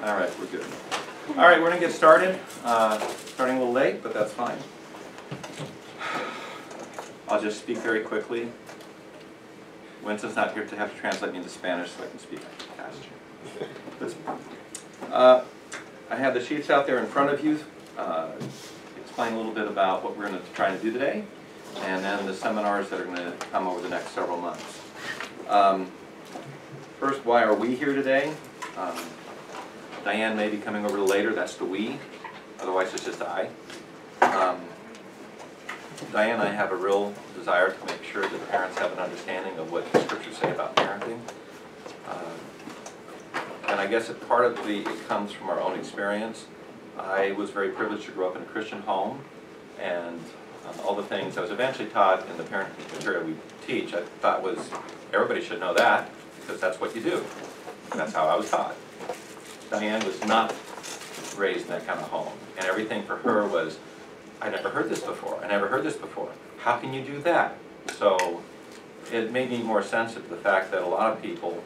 All right, we're good. All right, we're going to get started. Starting a little late, but that's fine. I'll just speak very quickly. Winston's not here to have to translate me into Spanish so I can speak fast. I have the sheets out there in front of you. Explain a little bit about what we're going to try to do today, and then the seminars that are going to come over the next several months. First, why are we here today? Diane may be coming over later, that's the we, otherwise it's just I. Diane and I have a real desire to make sure that parents have an understanding of what the scriptures say about parenting. And I guess part of it comes from our own experience. I was very privileged to grow up in a Christian home, and all the things I was eventually taught in the parenting material we teach, I thought was, everybody should know that, because that's what you do. And that's how I was taught. Diane was not raised in that kind of home, and everything for her was, I never heard this before, I never heard this before. How can you do that? So it made me more sensitive to the fact that a lot of people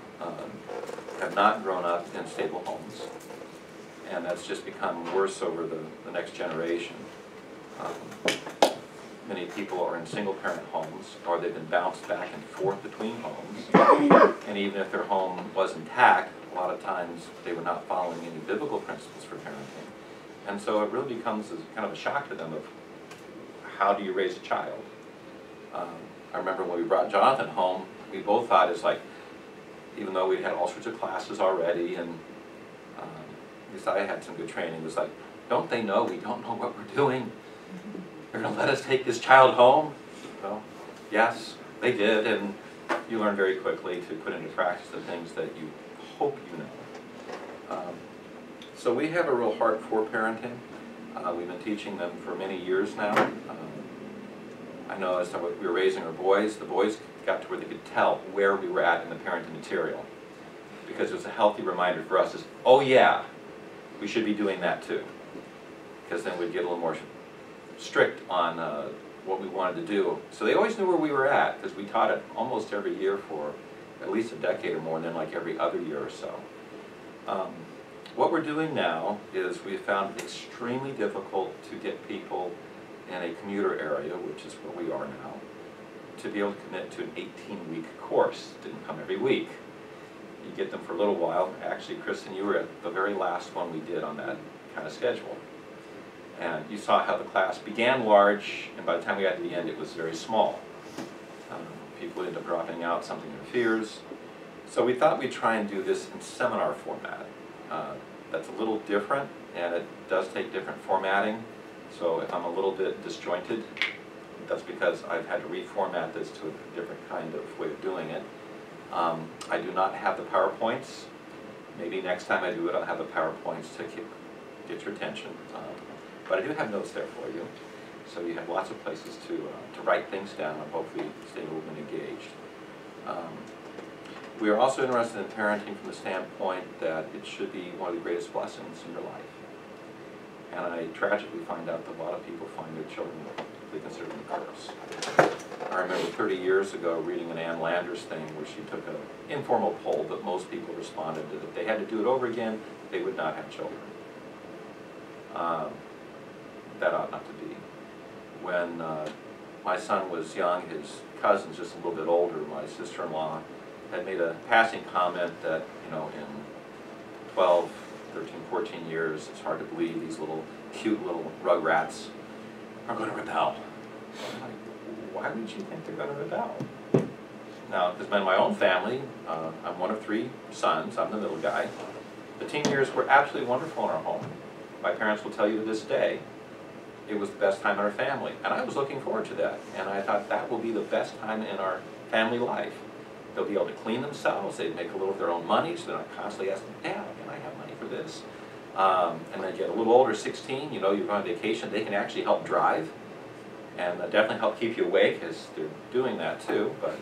have not grown up in stable homes, and that's just become worse over the next generation. Many people are in single-parent homes, or they've been bounced back and forth between homes, and even if their home was intact, a lot of times they were not following any biblical principles for parenting. And so it really becomes kind of a shock to them of how do you raise a child. I remember when we brought Jonathan home, we both thought it's like, even though we had all sorts of classes already, and at least I had some good training, it was like, don't they know we don't know what we're doing? They're going to let us take this child home? Well, yes, they did, and you learn very quickly to put into practice the things that you hope you know. So we have a real heart for parenting. We've been teaching them for many years now. I know as to what we were raising our boys, the boys got to where they could tell where we were at in the parenting material, because it was a healthy reminder for us is, oh yeah, we should be doing that too. Because then we'd get a little more strict on what we wanted to do. So they always knew where we were at, because we taught it almost every year for at least a decade or more, and then like every other year or so. What we're doing now is we've found it extremely difficult to get people in a commuter area, which is where we are now, to be able to commit to an 18-week course. It didn't come every week. You get them for a little while. Actually, Kristen, you were at the very last one we did on that kind of schedule. And you saw how the class began large, and by the time we got to the end, it was very small. People would end up dropping out, something interferes. So we thought we'd try and do this in seminar format. That's a little different, and it does take different formatting. So if I'm a little bit disjointed, that's because I've had to reformat this to a different kind of way of doing it. I do not have the PowerPoints. Maybe next time I do it, I'll have the PowerPoints to get your attention. But I do have notes there for you. So you have lots of places to write things down and hopefully stay a little bit engaged. We are also interested in parenting from the standpoint that it should be one of the greatest blessings in your life. And I tragically find out that a lot of people find their children they consider them a curse. I remember 30 years ago reading an Ann Landers thing where she took an informal poll, but most people responded that if they had to do it over again, they would not have children. That ought not to be. When my son was young, his cousin's just a little bit older, my sister-in-law, had made a passing comment that, you know, in 12, 13, 14 years, it's hard to believe these little cute little rugrats are going to rebel. I'm like, why would you think they're going to rebel? Now, because in my own family, I'm one of 3 sons, I'm the middle guy. The teen years were absolutely wonderful in our home. My parents will tell you to this day, it was the best time in our family. And I was looking forward to that. And I thought that will be the best time in our family life. They'll be able to clean themselves, they make a little of their own money, so they're not constantly asking, Dad, can I have money for this? And then get a little older, 16, you know, you're going on vacation, they can actually help drive. And definitely help keep you awake, as they're doing that too. But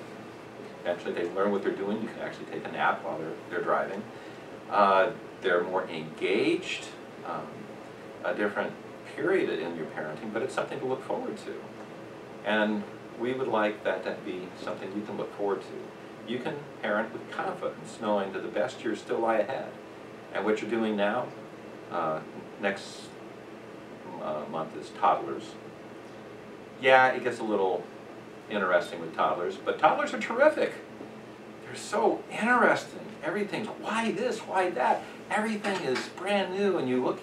eventually they learn what they're doing, you can actually take a nap while they're driving. They're more engaged, a different period in your parenting, but it's something to look forward to. And we would like that to be something you can look forward to. You can parent with confidence, knowing that the best years still lie ahead. And what you're doing now, next month is toddlers. Yeah, it gets a little interesting with toddlers, but toddlers are terrific. They're so interesting. Everything's why this, why that. Everything is brand new, and you look.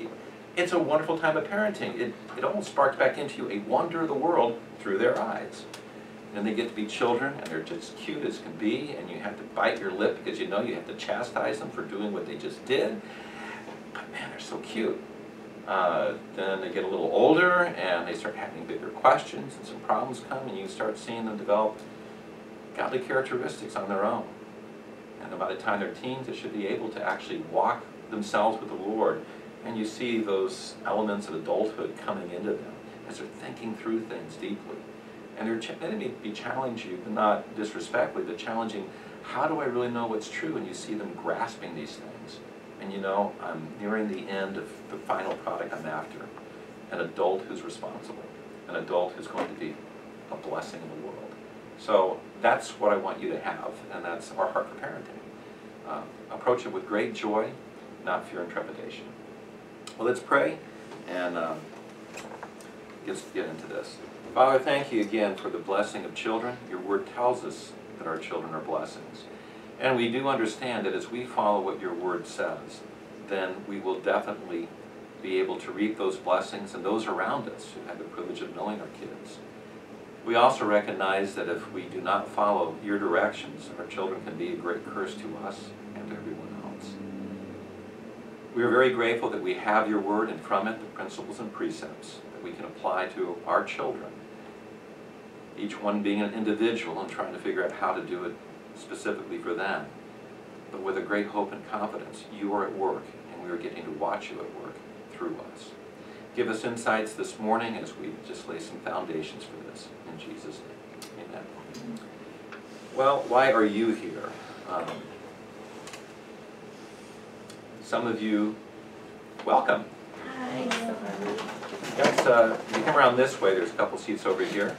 It's a wonderful time of parenting. It almost sparks back into you a wonder of the world through their eyes. And they get to be children, and they're just cute as can be, and you have to bite your lip because you know you have to chastise them for doing what they just did. But man, they're so cute. Then they get a little older, and they start having bigger questions, and some problems come, and you start seeing them develop godly characteristics on their own. And by the time they're teens, they should be able to actually walk themselves with the Lord. And you see those elements of adulthood coming into them as they're thinking through things deeply. And they may be challenging you, but not disrespectfully, but challenging, how do I really know what's true? And you see them grasping these things. And you know, I'm nearing the end of the final product I'm after. An adult who's responsible. An adult who's going to be a blessing in the world. So that's what I want you to have, and that's our heart for parenting. Approach it with great joy, not fear and trepidation. Well, let's pray and get into this. Father, thank you again for the blessing of children. Your word tells us that our children are blessings. And we do understand that as we follow what your word says, then we will definitely be able to reap those blessings and those around us who have the privilege of knowing our kids. We also recognize that if we do not follow your directions, our children can be a great curse to us and to everyone else. We are very grateful that we have your word and from it the principles and precepts that we can apply to our children, each one being an individual and trying to figure out how to do it specifically for them. But with a great hope and confidence, you are at work, and we are getting to watch you at work through us. Give us insights this morning as we just lay some foundations for this. In Jesus' name, amen. Well, why are you here? Some of you, welcome. Hi. Guys, you come around this way. There's a couple seats over here.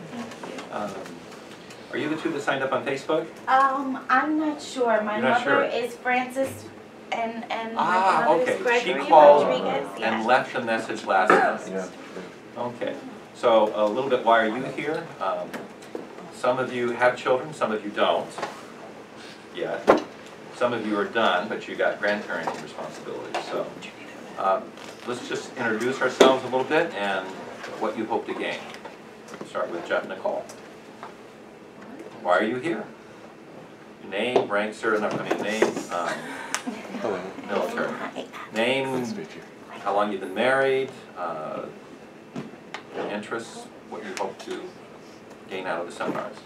Are you the two that signed up on Facebook? I'm not sure. My You're not mother sure? is Frances, and my father okay. is Gregory She called Rodriguez. and Yes. left a message last night. Yeah. Okay. So a little bit, why are you here? Some of you have children, some of you don't yet. Some of you are done, but you got grandparenting responsibilities. So let's just introduce ourselves a little bit and what you hope to gain. Start with Jeff and Nicole. Why are you here? Your name, rank, name, military. Name, how long you've been married, interests, what you hope to gain out of the seminars.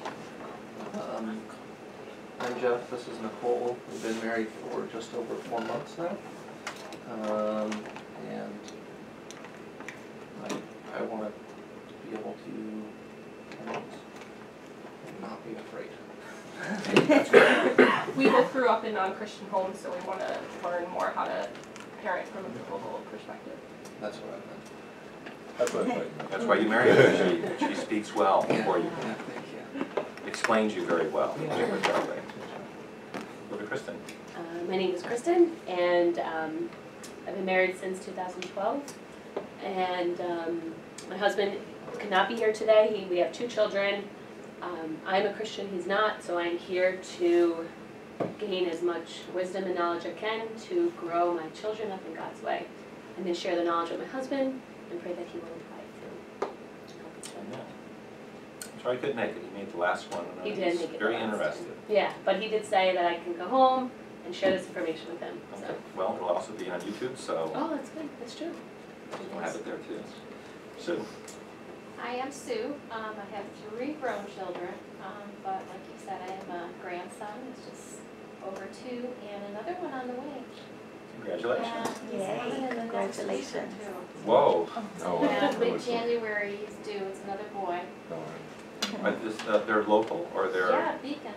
I'm Jeff, this is Nicole. We've been married for just over 4 months now. And I want to be able to not be afraid. We both grew up in non-Christian homes, so we want to learn more how to parent from a biblical perspective. That's what I meant. That's what I thought. That's why you married her. She speaks well for you. Yeah, thank you. Explains you very well. Put it that way. Go to Kristen. My name is Kristen, and I've been married since 2012. And my husband could not be here today. We have 2 children. I'm a Christian, he's not, so I'm here to gain as much wisdom and knowledge I can to grow my children up in God's way, and then share the knowledge with my husband and pray that he will apply it too. Amen. Sorry I couldn't make it. He made the last one, and He I did was make it very the last interested. time. Yeah, but he did say that I can go home and share this information with him. So. Okay. Well, it'll also be on YouTube, so Oh, that's good. That's true. we'll have it there too. Sue. I am Sue. I have 3 grown children, but like you said, I have a grandson who's just over 2 and another one on the way. Congratulations. He's Yay, coming in the next week or congratulations. 2. Whoa. And mid-January he's due. It's another boy. They're local or they're? Yeah, Beacon.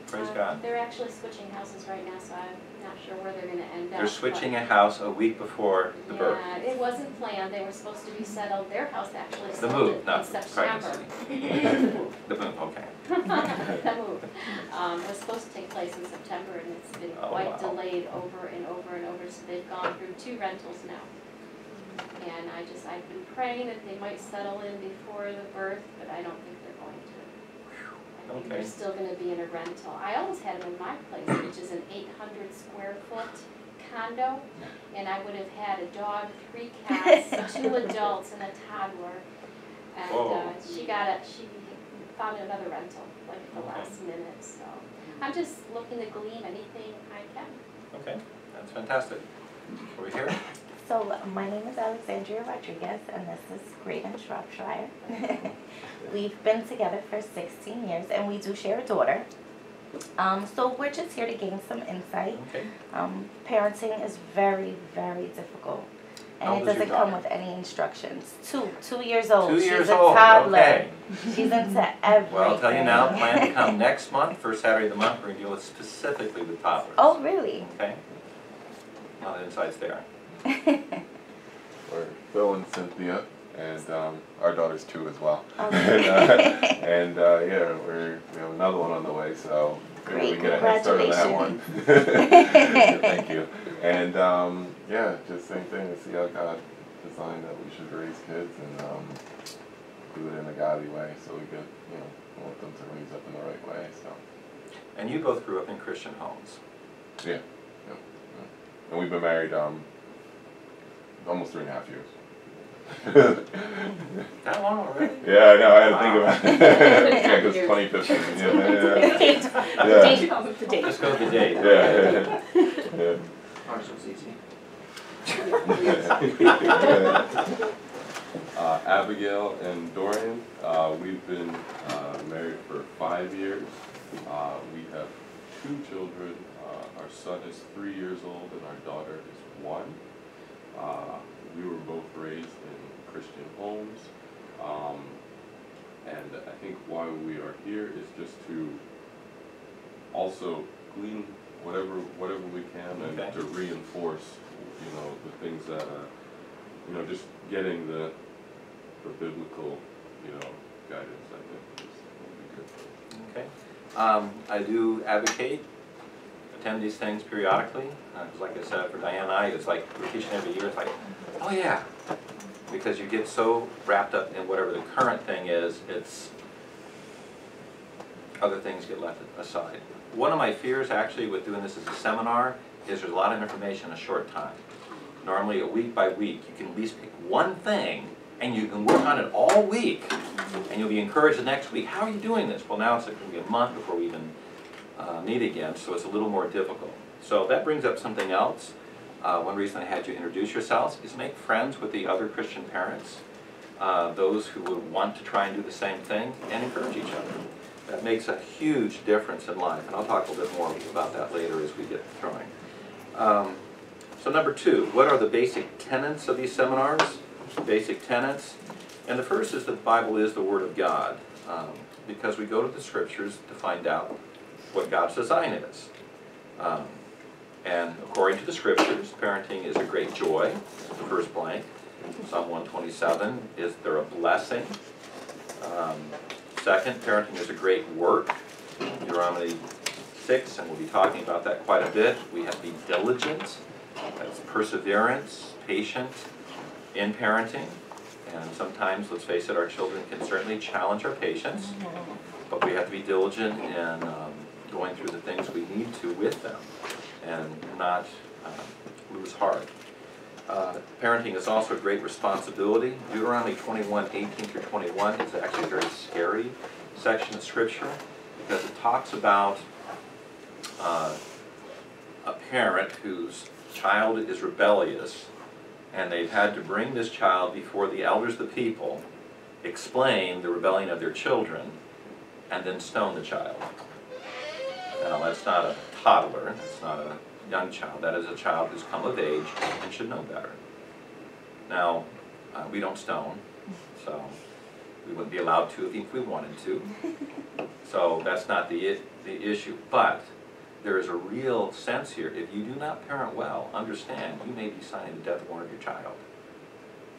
Praise God. They're actually switching houses right now, so not sure where they're gonna end up. They're switching a house a week before the birth. Yeah, it wasn't planned, they were supposed to be settled, their house actually The sold move, in not September. pregnancy. The move, okay. The move, was supposed to take place in September, and it's been Oh, quite wow. delayed over and over and over, so they've gone through 2 rentals now. And I've been praying that they might settle in before the birth, but I don't think they're going to. I think they're Okay. still gonna be in a rental. I always had them in my place, which is an 800 square foot condo, and I would have had a dog, 3 cats, 2 adults, and a toddler. And Whoa. she found another rental, like at the last minute, so. I'm just looking to glean anything I can. Okay, that's fantastic. Over here? So my name is Alexandria Rodriguez, and this is Graydon Shropshire. We've been together for 16 years, and we do share a daughter. So we're just here to gain some insight. Okay. Parenting is very, very difficult, How and old it is your doesn't come daughter? with any instructions. 2 years old. 2 She's years a old, toddler. okay. She's into everything. Well, I'll tell you now, plan to come next month, first Saturday of the month, we're going to deal specifically with toddlers. Oh, really? Okay? A lot of insights there. We're Phil and Cynthia, and our daughter's 2 as well. Okay. And yeah, we have another one on the way, so maybe we Great, get a head start on that one. Thank you. And yeah, just same thing, to see how God designed that we should raise kids and do it in a godly way, so we could, want them to raise up in the right way. So And you both grew up in Christian homes. yeah. And we've been married almost 3.5 years. That long already? Yeah, I know, I had to think about it. Yeah, because 2015, yeah. Let's go with the date. Yeah. Ours was easy. Abigail and Dorian, we've been married for 5 years. We have 2 children. Our son is 3 years old and our daughter is 1. We were both raised in Christian homes. And I think why we are here is just to also glean whatever we can and Okay. to reinforce, the things that just getting the biblical, guidance, I think will be good. Okay. I do advocate, attend these things periodically. 'Cause like I said, for Diane and I, it's like we're teaching every year, it's like, oh yeah. Because you get so wrapped up in whatever the current thing is, other things get left aside. One of my fears actually with doing this as a seminar is there's a lot of information in a short time. Normally a week by week, you can at least pick one thing and you can work on it all week and you'll be encouraged the next week. How are you doing this? Well, now it's going to be a month before we even meet again, so it's a little more difficult. So that brings up something else. One reason I had you introduce yourselves is make friends with the other Christian parents, those who would want to try and do the same thing, and encourage each other. That makes a huge difference in life, and I'll talk a little bit more about that later as we get going. So number 2, what are the basic tenets of these seminars? Basic tenets. And the first is that the Bible is the Word of God, because we go to the Scriptures to find out what God's design is. And according to the Scriptures, parenting is a great joy, the first blank. Psalm 127, is there a blessing? Second, parenting is a great work. Deuteronomy 6, and we'll be talking about that quite a bit. We have to be diligent, that's perseverance, patient in parenting. And sometimes, let's face it, our children can certainly challenge our patience, but we have to be diligent in going through the things we need to with them and not lose heart. Parenting is also a great responsibility. Deuteronomy 21:18-21 is actually a very scary section of Scripture because it talks about a parent whose child is rebellious and they've had to bring this child before the elders of the people, explain the rebellion of their children, and then stone the child. Now, that's not a toddler, that's not a young child, that is a child who's come of age and should know better. Now, we don't stone, so we wouldn't be allowed to if we wanted to. So that's not the issue. But there is a real sense here. If you do not parent well, understand you may be signing the death warrant of your child.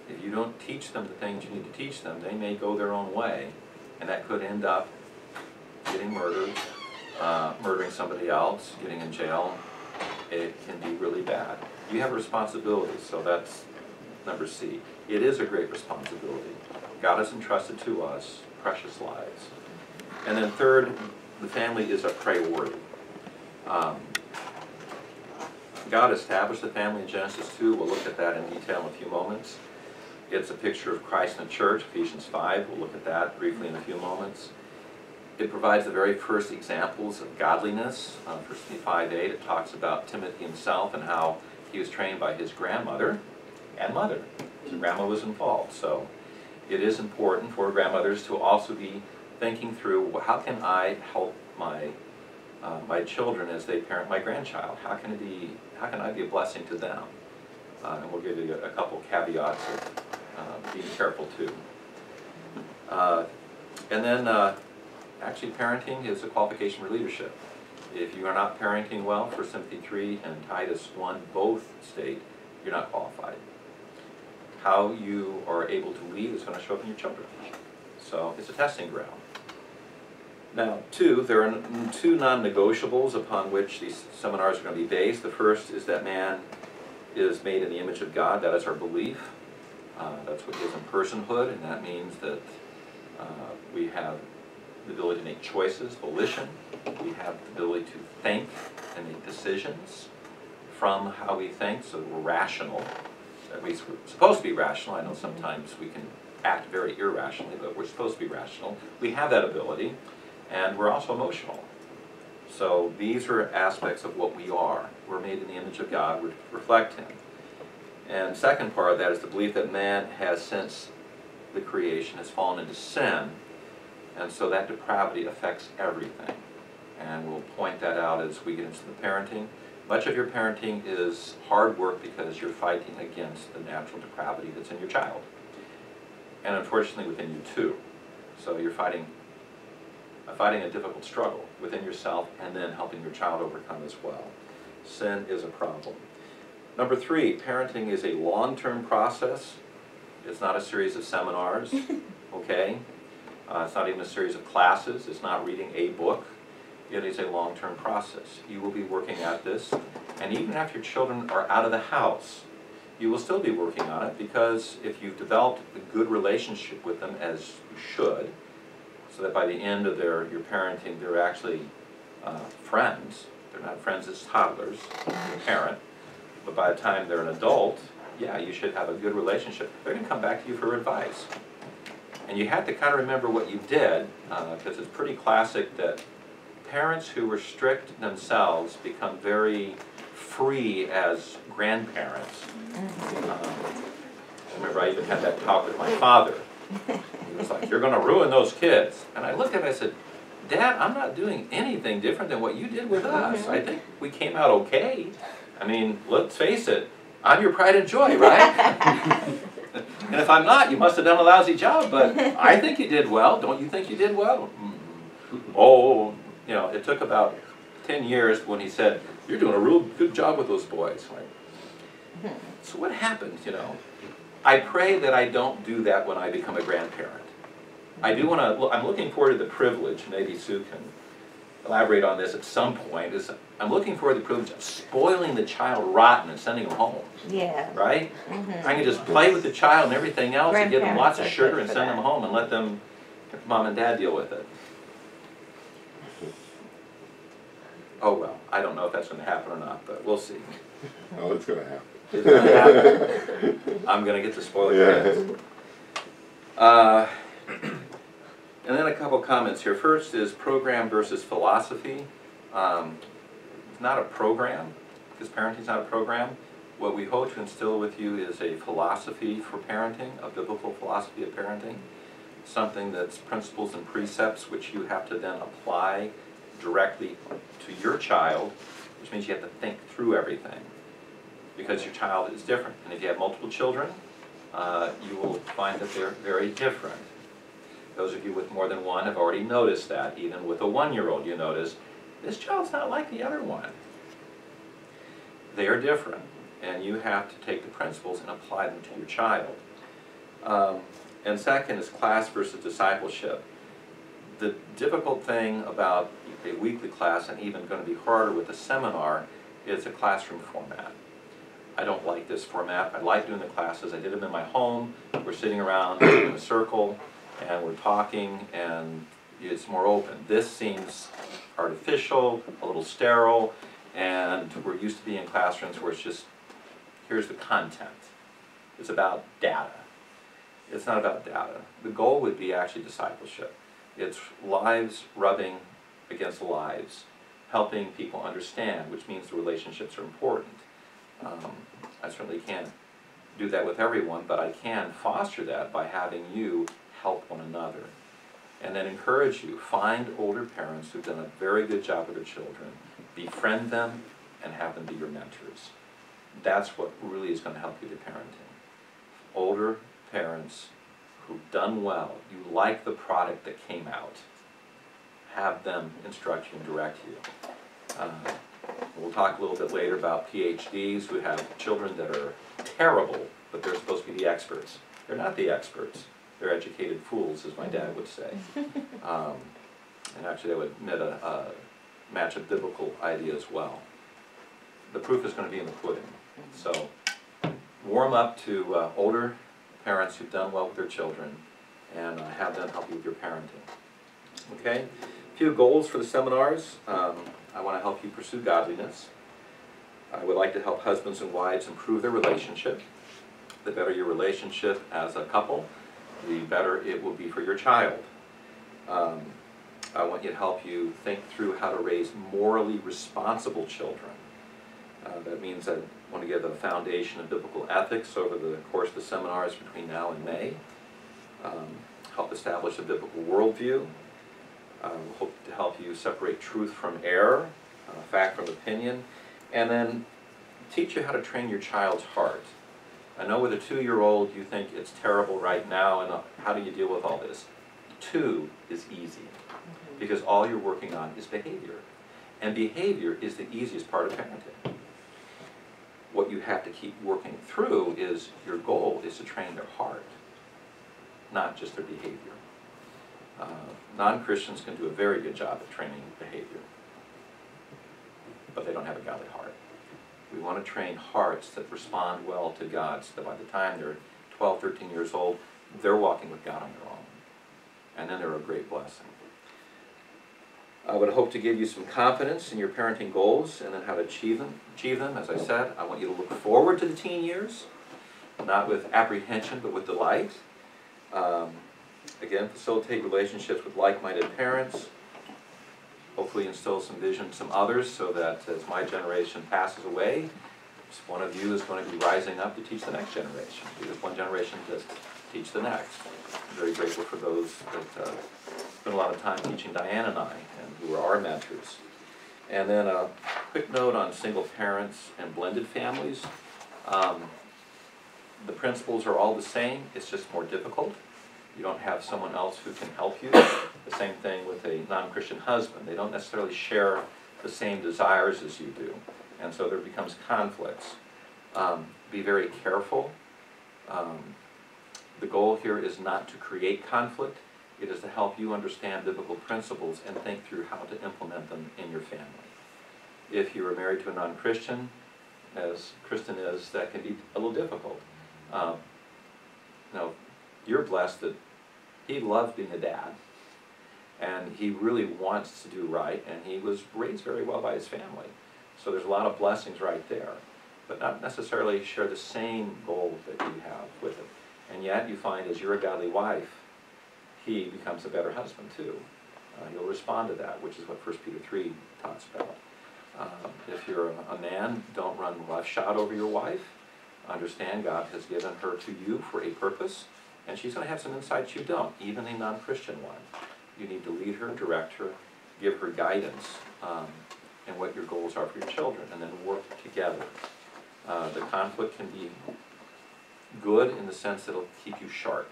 If you don't teach them the things you need to teach them, they may go their own way, and that could end up getting murdered, murdering somebody else, getting in jail. It can be really bad. You have a responsibility, so that's number C. It is a great responsibility. God has entrusted to us precious lives. And then third, the family is a priority. God established the family in Genesis 2. We'll look at that in detail in a few moments. It's a picture of Christ in the church, Ephesians 5. We'll look at that briefly in a few moments. It provides the very first examples of godliness. 1 Timothy 5:8, it talks about Timothy himself and how he was trained by his grandmother and mother. His grandma was involved. So it is important for grandmothers to also be thinking through, well, how can I help my children as they parent my grandchild? How can I be a blessing to them? And we'll give you a couple caveats of being careful too. And then actually parenting is a qualification for leadership. If you are not parenting well, 1 Timothy 3 and Titus 1 both state you're not qualified. How you are able to lead is going to show up in your children. So it's a testing ground. Now, there are two non-negotiables upon which these seminars are going to be based. The first is that man is made in the image of God. That is our belief. That's what gives him personhood, and that means that we have the ability to make choices, volition. We have the ability to think and make decisions from how we think, so we're rational. At least we're supposed to be rational. I know sometimes we can act very irrationally, but we're supposed to be rational. We have that ability, and we're also emotional. So these are aspects of what we are. We're made in the image of God. We reflect Him. And second part of that is the belief that man has, since the creation, has fallen into sin, and so that depravity affects everything. And we'll point that out as we get into the parenting. Much of your parenting is hard work because you're fighting against the natural depravity that's in your child. And unfortunately within you too. So you're fighting a difficult struggle within yourself and then helping your child overcome as well. Sin is a problem. Number 3, parenting is a long-term process. It's not a series of seminars, okay? It's not even a series of classes. It's not reading a book. It is a long-term process. You will be working at this, and even after your children are out of the house, you will still be working on it, because if you've developed a good relationship with them, as you should, so that by the end of your parenting, they're actually friends. They're not friends as toddlers, your parent, but by the time they're an adult, yeah, you should have a good relationship. They're going to come back to you for advice. And you have to kind of remember what you did, because it's pretty classic that parents who restrict themselves become very free as grandparents. I remember I even had that talk with my father. He was like, "You're going to ruin those kids." And I looked at him and I said, "Dad, I'm not doing anything different than what you did with us. I think we came out okay. I mean, let's face it, I'm your pride and joy, right? And if I'm not, you must have done a lousy job, but I think you did well. Don't you think you did well?" Oh, you know, it took about 10 years when he said, "You're doing a real good job with those boys." Like, so what happens, you know? I pray that I don't do that when I become a grandparent. I do want to, I'm looking forward to the privilege, maybe Sue can elaborate on this at some point, is I'm looking forward to the privilege of spoiling the child rotten and sending them home. Yeah. Right? I can just play with the child and everything else and give them lots of sugar and send them home and let them, mom and dad deal with it. Oh well, I don't know if that's going to happen or not, but we'll see. Oh, it's going to happen. It's going to happen. I'm going to get to spoil your kids. And then a couple comments here. First is program versus philosophy. It's not a program, because parenting is not a program. What we hope to instill with you is a philosophy for parenting, a biblical philosophy of parenting, something that's principles and precepts which you have to then apply directly to your child, which means you have to think through everything, because your child is different. And if you have multiple children, you will find that they're very different. Those of you with more than one have already noticed that. Even with a 1-year-old, you notice this child's not like the other one. They are different, and you have to take the principles and apply them to your child. And second is class versus discipleship. The difficult thing about a weekly class, and even going to be harder with a seminar, is a classroom format. I don't like this format. I like doing the classes. I did them in my home. We're sitting around in a circle, and we're talking, and it's more open. This seems artificial, a little sterile, and we're used to being in classrooms where it's just, here's the content. It's about data. It's not about data. The goal would be actually discipleship. It's lives rubbing against lives, helping people understand, which means the relationships are important. I certainly can't do that with everyone, but I can foster that by having you help one another. And then encourage you, find older parents who've done a very good job with their children, befriend them, and have them be your mentors. That's what really is going to help you with parenting. Older parents who've done well, you like the product that came out, have them instruct you and direct you. We'll talk a little bit later about PhDs who have children that are terrible, but they're supposed to be the experts. They're not the experts. They're educated fools, as my dad would say. And actually that would match a biblical idea as well. The proof is going to be in the pudding. So warm up to older parents who've done well with their children, and have them help you with your parenting. Okay? A few goals for the seminars. I want to help you pursue godliness. I would like to help husbands and wives improve their relationship. The better your relationship as a couple, the better it will be for your child. I want you to help you think through how to raise morally responsible children. That means I want to give a foundation of biblical ethics over the course of the seminars between now and May. Help establish a biblical worldview. Hope to help you separate truth from error, fact from opinion, and then teach you how to train your child's heart. I know with a 2-year-old you think it's terrible right now, and how do you deal with all this? 2 is easy, because all you're working on is behavior. And behavior is the easiest part of parenting. What you have to keep working through is, your goal is to train their heart, not just their behavior. Non-Christians can do a very good job at training behavior, but they don't have a godly heart. We want to train hearts that respond well to God, so that by the time they're 12, 13 years old, they're walking with God on their own. And then they're a great blessing. I would hope to give you some confidence in your parenting goals and then how to achieve them. As I said, I want you to look forward to the teen years, not with apprehension, but with delight. Again, facilitate relationships with like-minded parents. Hopefully instill some vision in some others, so that as my generation passes away, one of you is going to be rising up to teach the next generation, because one generation does teach the next. I'm very grateful for those that spent a lot of time teaching Diane and I, and who are our mentors. And then a quick note on single parents and blended families. The principles are all the same, it's just more difficult. You don't have someone else who can help you. The same thing with a non-Christian husband. They don't necessarily share the same desires as you do. And so there becomes conflicts. Be very careful. The goal here is not to create conflict. It is to help you understand biblical principles and think through how to implement them in your family. If you are married to a non-Christian, as Kristen is, that can be a little difficult. Now, you're blessed that he loves being a dad, and he really wants to do right, and he was raised very well by his family. So there's a lot of blessings right there, but not necessarily share the same goals that you have with him. And yet you find, as you're a godly wife, he becomes a better husband too. He'll respond to that, which is what 1 Peter 3 talks about. If you're a man, don't run roughshod over your wife. Understand God has given her to you for a purpose, and she's going to have some insights you don't, even a non-Christian one. You need to lead her, direct her, give her guidance in what your goals are for your children, and then work together. The conflict can be good in the sense that it'll keep you sharp,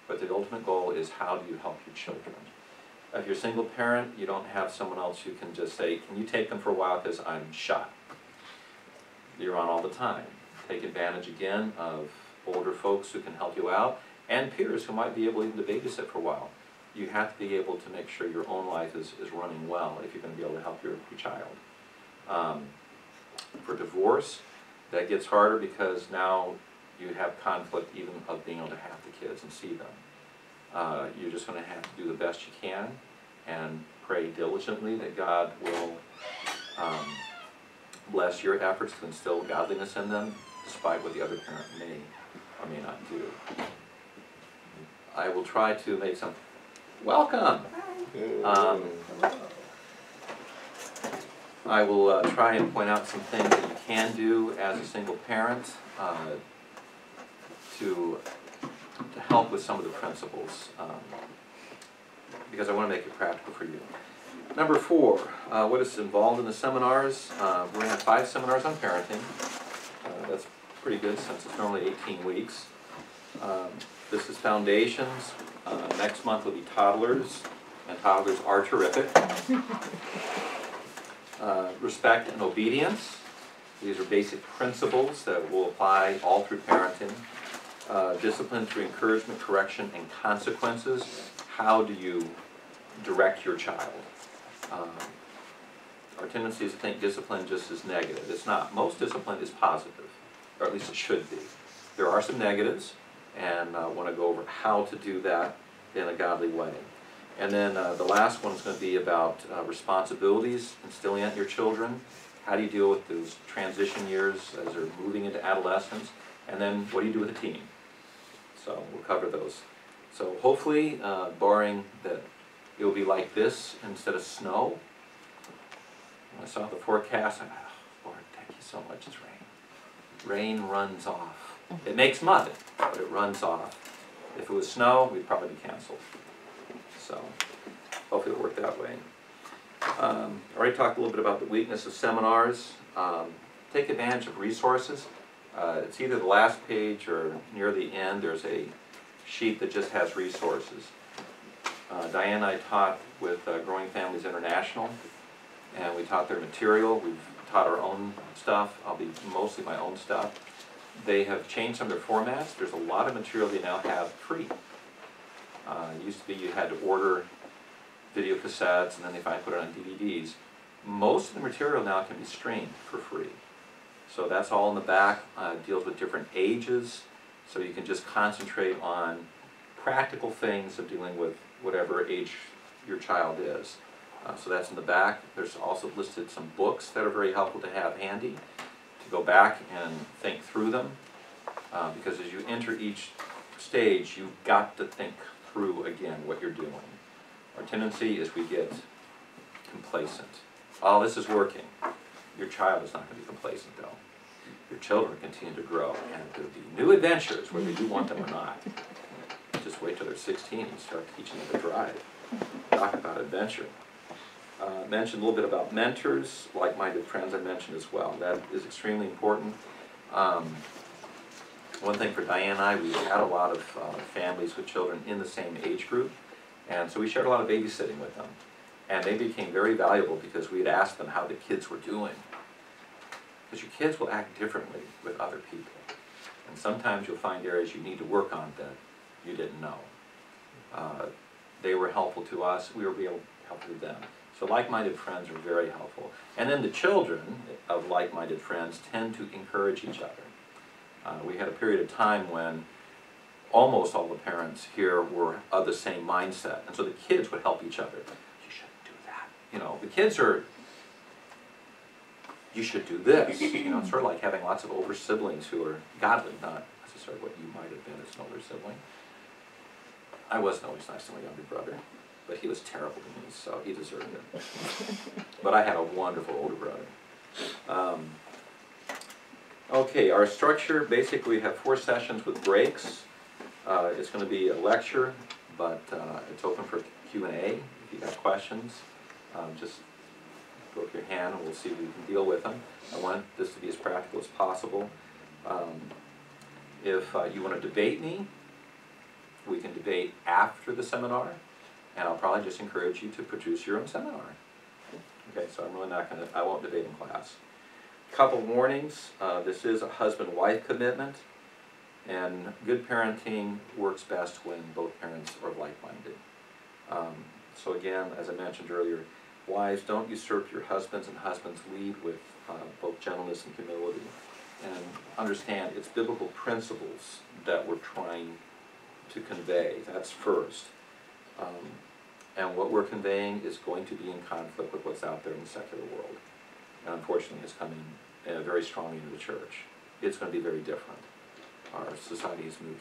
but the ultimate goal is, how do you help your children? If you're a single parent, you don't have someone else you can just say, can you take them for a while because I'm shot. You're on all the time. Take advantage again of older folks who can help you out, and peers who might be able even to babysit for a while. You have to be able to make sure your own life is running well if you're going to be able to help your child. For divorce, that gets harder because now you have conflict even of being able to have the kids and see them. You're just going to have to do the best you can and pray diligently that God will bless your efforts to instill godliness in them, despite what the other parent may or may not do. I will try to make some... Welcome! I will try and point out some things that you can do as a single parent to help with some of the principles, because I want to make it practical for you. Number 4, what is involved in the seminars? We're going to have 5 seminars on parenting. That's pretty good since it's normally 18 weeks. This is foundations. Next month will be toddlers, and toddlers are terrific. Respect and obedience. These are basic principles that will apply all through parenting. Discipline through encouragement, correction, and consequences. How do you direct your child? Our tendency is to think discipline just is negative. It's not. Most discipline is positive, or at least it should be. There are some negatives, and I want to go over how to do that in a godly way. And then the last one is going to be about responsibilities, instilling it in your children. How do you deal with those transition years as they're moving into adolescence? And then what do you do with a teen? So we'll cover those. So hopefully, barring that it will be like this instead of snow. When I saw the forecast, I thought, oh, Lord, thank you so much, it's rain. Rain runs off. It makes mud, but it runs off. If it was snow, we'd probably be canceled. So hopefully it'll work that way. I already talked a little bit about the weakness of seminars. Take advantage of resources. It's either the last page or near the end. There's a sheet that just has resources. Diane and I taught with Growing Families International, and we taught their material. We've taught our own stuff. I'll be mostly my own stuff. They have changed some of their formats. There's a lot of material they now have free. It used to be you had to order video cassettes and then they finally put it on DVDs. Most of the material now can be streamed for free. So that's all in the back. Deals with different ages, so you can just concentrate on practical things of dealing with whatever age your child is. So that's in the back. There's also listed some books that are very helpful to have handy, to go back and think through them, because as you enter each stage, you've got to think through again what you're doing. Our tendency is we get complacent. Oh, this is working. Your child is not going to be complacent, though. Your children continue to grow, and there'll be new adventures, whether you want them or not. Just wait till they're 16 and start teaching them to drive. Talk about adventure. Mentioned a little bit about mentors, like-minded friends I mentioned as well. That is extremely important. One thing for Diane and I, we had a lot of families with children in the same age group, and so we shared a lot of babysitting with them. And they became very valuable because we had asked them how the kids were doing. Because your kids will act differently with other people. And sometimes you'll find areas you need to work on that you didn't know. They were helpful to us, we were able to help them. So like-minded friends are very helpful. And then the children of like-minded friends tend to encourage each other. We had a period of time when almost all the parents here were of the same mindset. And so the kids would help each other. You shouldn't do that. You know, the kids are, you should do this. You know, it's sort of like having lots of older siblings who are godly, not necessarily what you might have been as an older sibling. I wasn't always nice to my younger brother, but he was terrible to me, so he deserved it. But I had a wonderful older brother. Okay, our structure, basically we have 4 sessions with breaks. It's going to be a lecture, but it's open for Q&A. If you have questions, just go up your hand and we'll see if we can deal with them. I want this to be as practical as possible. If you want to debate me, we can debate after the seminar. and I'll probably just encourage you to produce your own seminar. Okay, so I'm really not gonna, I won't debate in class. Couple warnings, this is a husband-wife commitment, and good parenting works best when both parents are like-minded. So again, as I mentioned earlier, wives, don't usurp your husbands, and husbands lead with both gentleness and humility. And understand it's biblical principles that we're trying to convey. That's first. And what we're conveying is going to be in conflict with what's out there in the secular world. And unfortunately has come in very strongly into the church. It's going to be very different. Our society has moved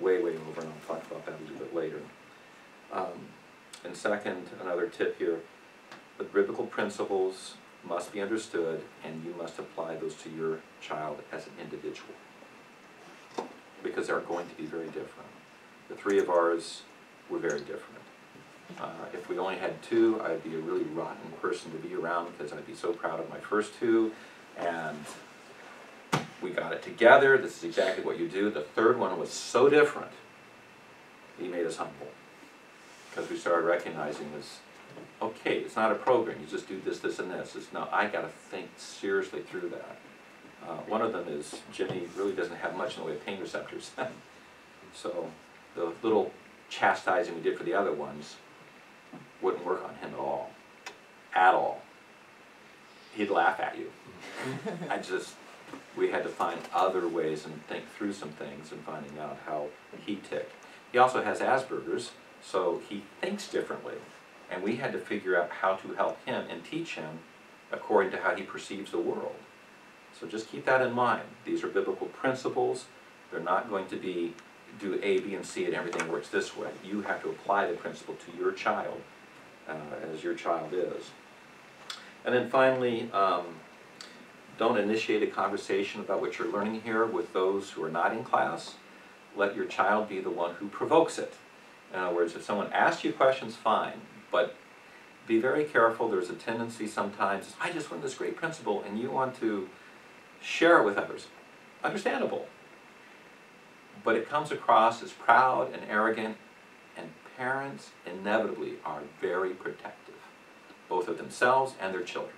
way, way over, and I'll talk about that a little bit later. And second, another tip here, the biblical principles must be understood, and you must apply those to your child as an individual, because they're going to be very different. The three of ours were very different. If we only had two, I'd be a really rotten person to be around, because I'd be so proud of my first two, and we got it together. This is exactly what you do. The third one was so different, he made us humble, because we started recognizing this. Okay, it's not a program. You just do this, this, and this. It's no, I got to think seriously through that. One of them is Jimmy really doesn't have much in the way of pain receptors. So the little chastising we did for the other ones wouldn't work on him at all. At all. He'd laugh at you. We had to find other ways and think through some things and finding out how he ticked. He also has Asperger's, so he thinks differently. And we had to figure out how to help him and teach him according to how he perceives the world. So just keep that in mind. These are biblical principles. They're not going to be do A, B, and C and everything works this way. You have to apply the principle to your child as your child is. And then finally, don't initiate a conversation about what you're learning here with those who are not in class. Let your child be the one who provokes it. In other words, if someone asks you questions, fine. But be very careful. There's a tendency sometimes, I just learned this great principle, and you want to share it with others. Understandable. But it comes across as proud and arrogant, and parents inevitably are very protective, both of themselves and their children.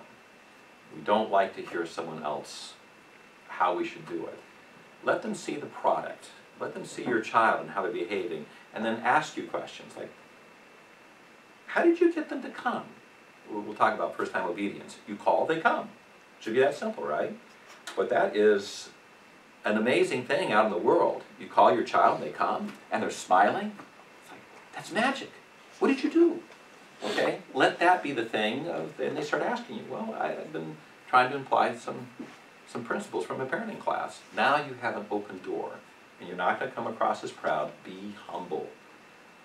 We don't like to hear someone else how we should do it. Let them see the product. Let them see your child and how they're behaving, and then ask you questions like, how did you get them to come? We'll talk about first-time obedience. You call, they come. Should be that simple, right? But that is an amazing thing out in the world. You call your child, and they come, and they're smiling. It's like, that's magic. What did you do? Okay, let that be the thing, and they start asking you, well, I've been trying to imply some principles from a parenting class. Now you have an open door, and you're not going to come across as proud. Be humble.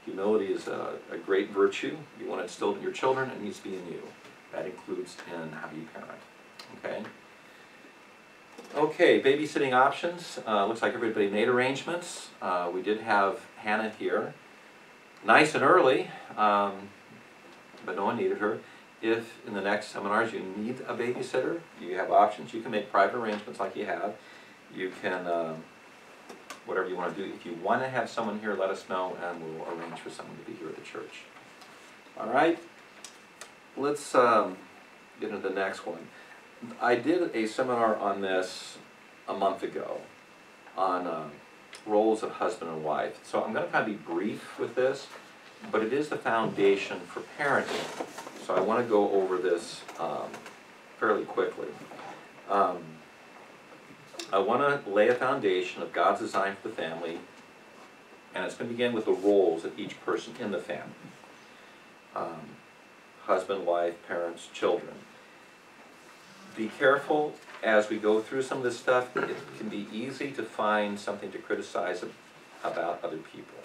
Humility is a great virtue. You want it instilled in your children, it needs to be in you. That includes in how you parent. Okay? Okay, babysitting options. Looks like everybody made arrangements. We did have Hannah here, nice and early, but no one needed her. If in the next seminars you need a babysitter, you have options. You can make private arrangements like you have. You can, whatever you want to do. If you want to have someone here, let us know, and we'll arrange for someone to be here at the church. All right, let's get into the next one. I did a seminar on this a month ago, on roles of husband and wife. So I'm going to kind of be brief with this, but it is the foundation for parenting. So I want to go over this fairly quickly. I want to lay a foundation of God's design for the family, and it's going to begin with the roles of each person in the family. Husband, wife, parents, children. Be careful as we go through some of this stuff. It can be easy to find something to criticize about other people.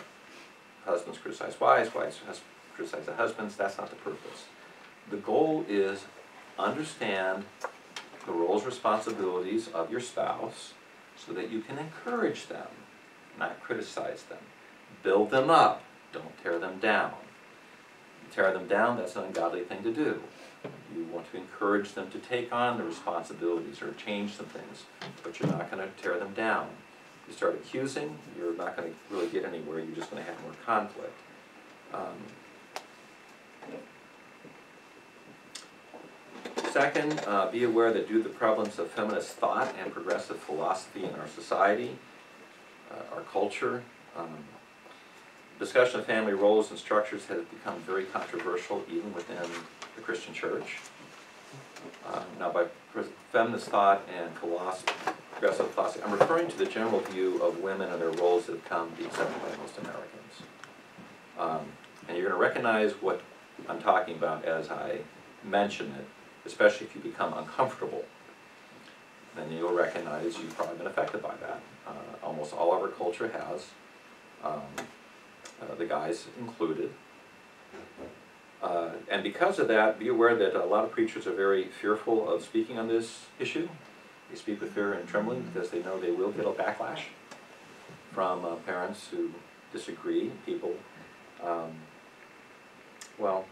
Husbands criticize wives, wives criticize the husbands. That's not the purpose. The goal is understand the roles and responsibilities of your spouse so that you can encourage them, not criticize them. Build them up, don't tear them down. You tear them down, that's an ungodly thing to do. You want to encourage them to take on the responsibilities or change some things, but you're not going to tear them down. You start accusing, you're not going to really get anywhere, you're just going to have more conflict. Second, be aware that due to the prevalence of feminist thought and progressive philosophy in our society, our culture, discussion of family roles and structures has become very controversial even within the Christian church. Now, by feminist thought and philosophy, progressive philosophy, I'm referring to the general view of women and their roles that have come to be accepted by most Americans. And you're going to recognize what I'm talking about as I mention it, especially if you become uncomfortable. Then you'll recognize you've probably been affected by that. Almost all of our culture has, the guys included. And because of that, be aware that a lot of preachers are very fearful of speaking on this issue. They speak with fear and trembling because they know they will get a backlash from parents who disagree, people. Well,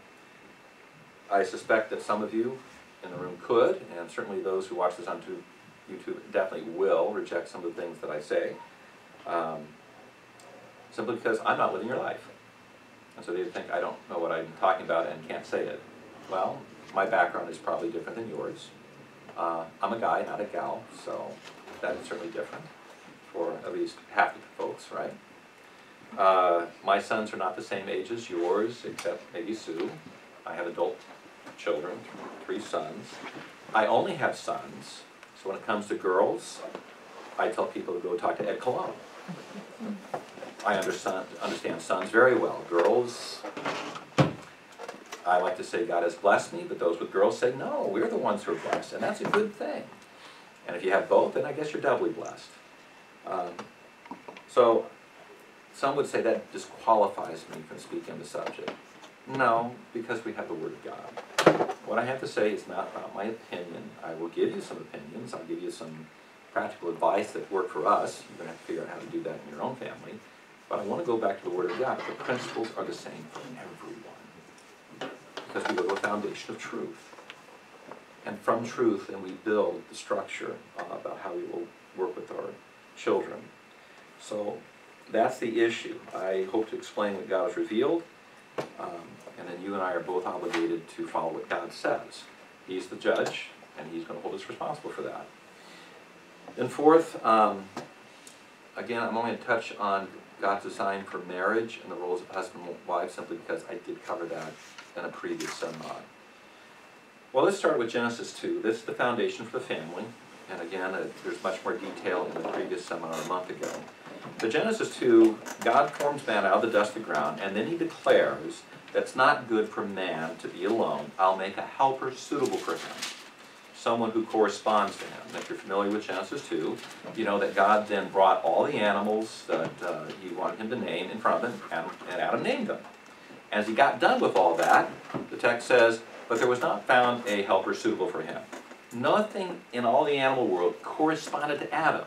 I suspect that some of you in the room could, and certainly those who watch this on YouTube definitely will reject some of the things that I say, simply because I'm not living your life. And so they think I don't know what I'm talking about and can't say it. Well, my background is probably different than yours. I'm a guy, not a gal, so that is certainly different for at least half of the folks, right? My sons are not the same age as yours, except maybe Sue. I have adult children, 3 sons. I only have sons, so when it comes to girls, I tell people to go talk to Ed Cologne. I understand sons very well. Girls, I like to say God has blessed me, but those with girls say, no, we're the ones who are blessed, and that's a good thing. And if you have both, then I guess you're doubly blessed. So some would say that disqualifies me from speaking on the subject. No, because we have the Word of God. What I have to say is not about my opinion. I will give you some opinions. I'll give you some practical advice that work for us. You're going to have to figure out how to do that in your own family. But I want to go back to the Word of God. The principles are the same for everyone. Because we have a foundation of truth. And from truth, then we build the structure about how we will work with our children. So that's the issue. I hope to explain what God has revealed. And then you and I are both obligated to follow what God says. He's the judge, and He's going to hold us responsible for that. Then fourth, again, I'm only going to touch on God's design for marriage and the roles of husband and wife, simply because I did cover that in a previous seminar. Well, let's start with Genesis 2. This is the foundation for the family. And again, there's much more detail in the previous seminar a month ago. But Genesis 2, God forms man out of the dust of the ground, and then He declares that it's not good for man to be alone. I'll make a helper suitable for him, someone who corresponds to him. And if you're familiar with Genesis 2, you know that God then brought all the animals that He wanted him to name in front of him, and Adam named them. As he got done with all that, the text says, but there was not found a helper suitable for him. Nothing in all the animal world corresponded to Adam.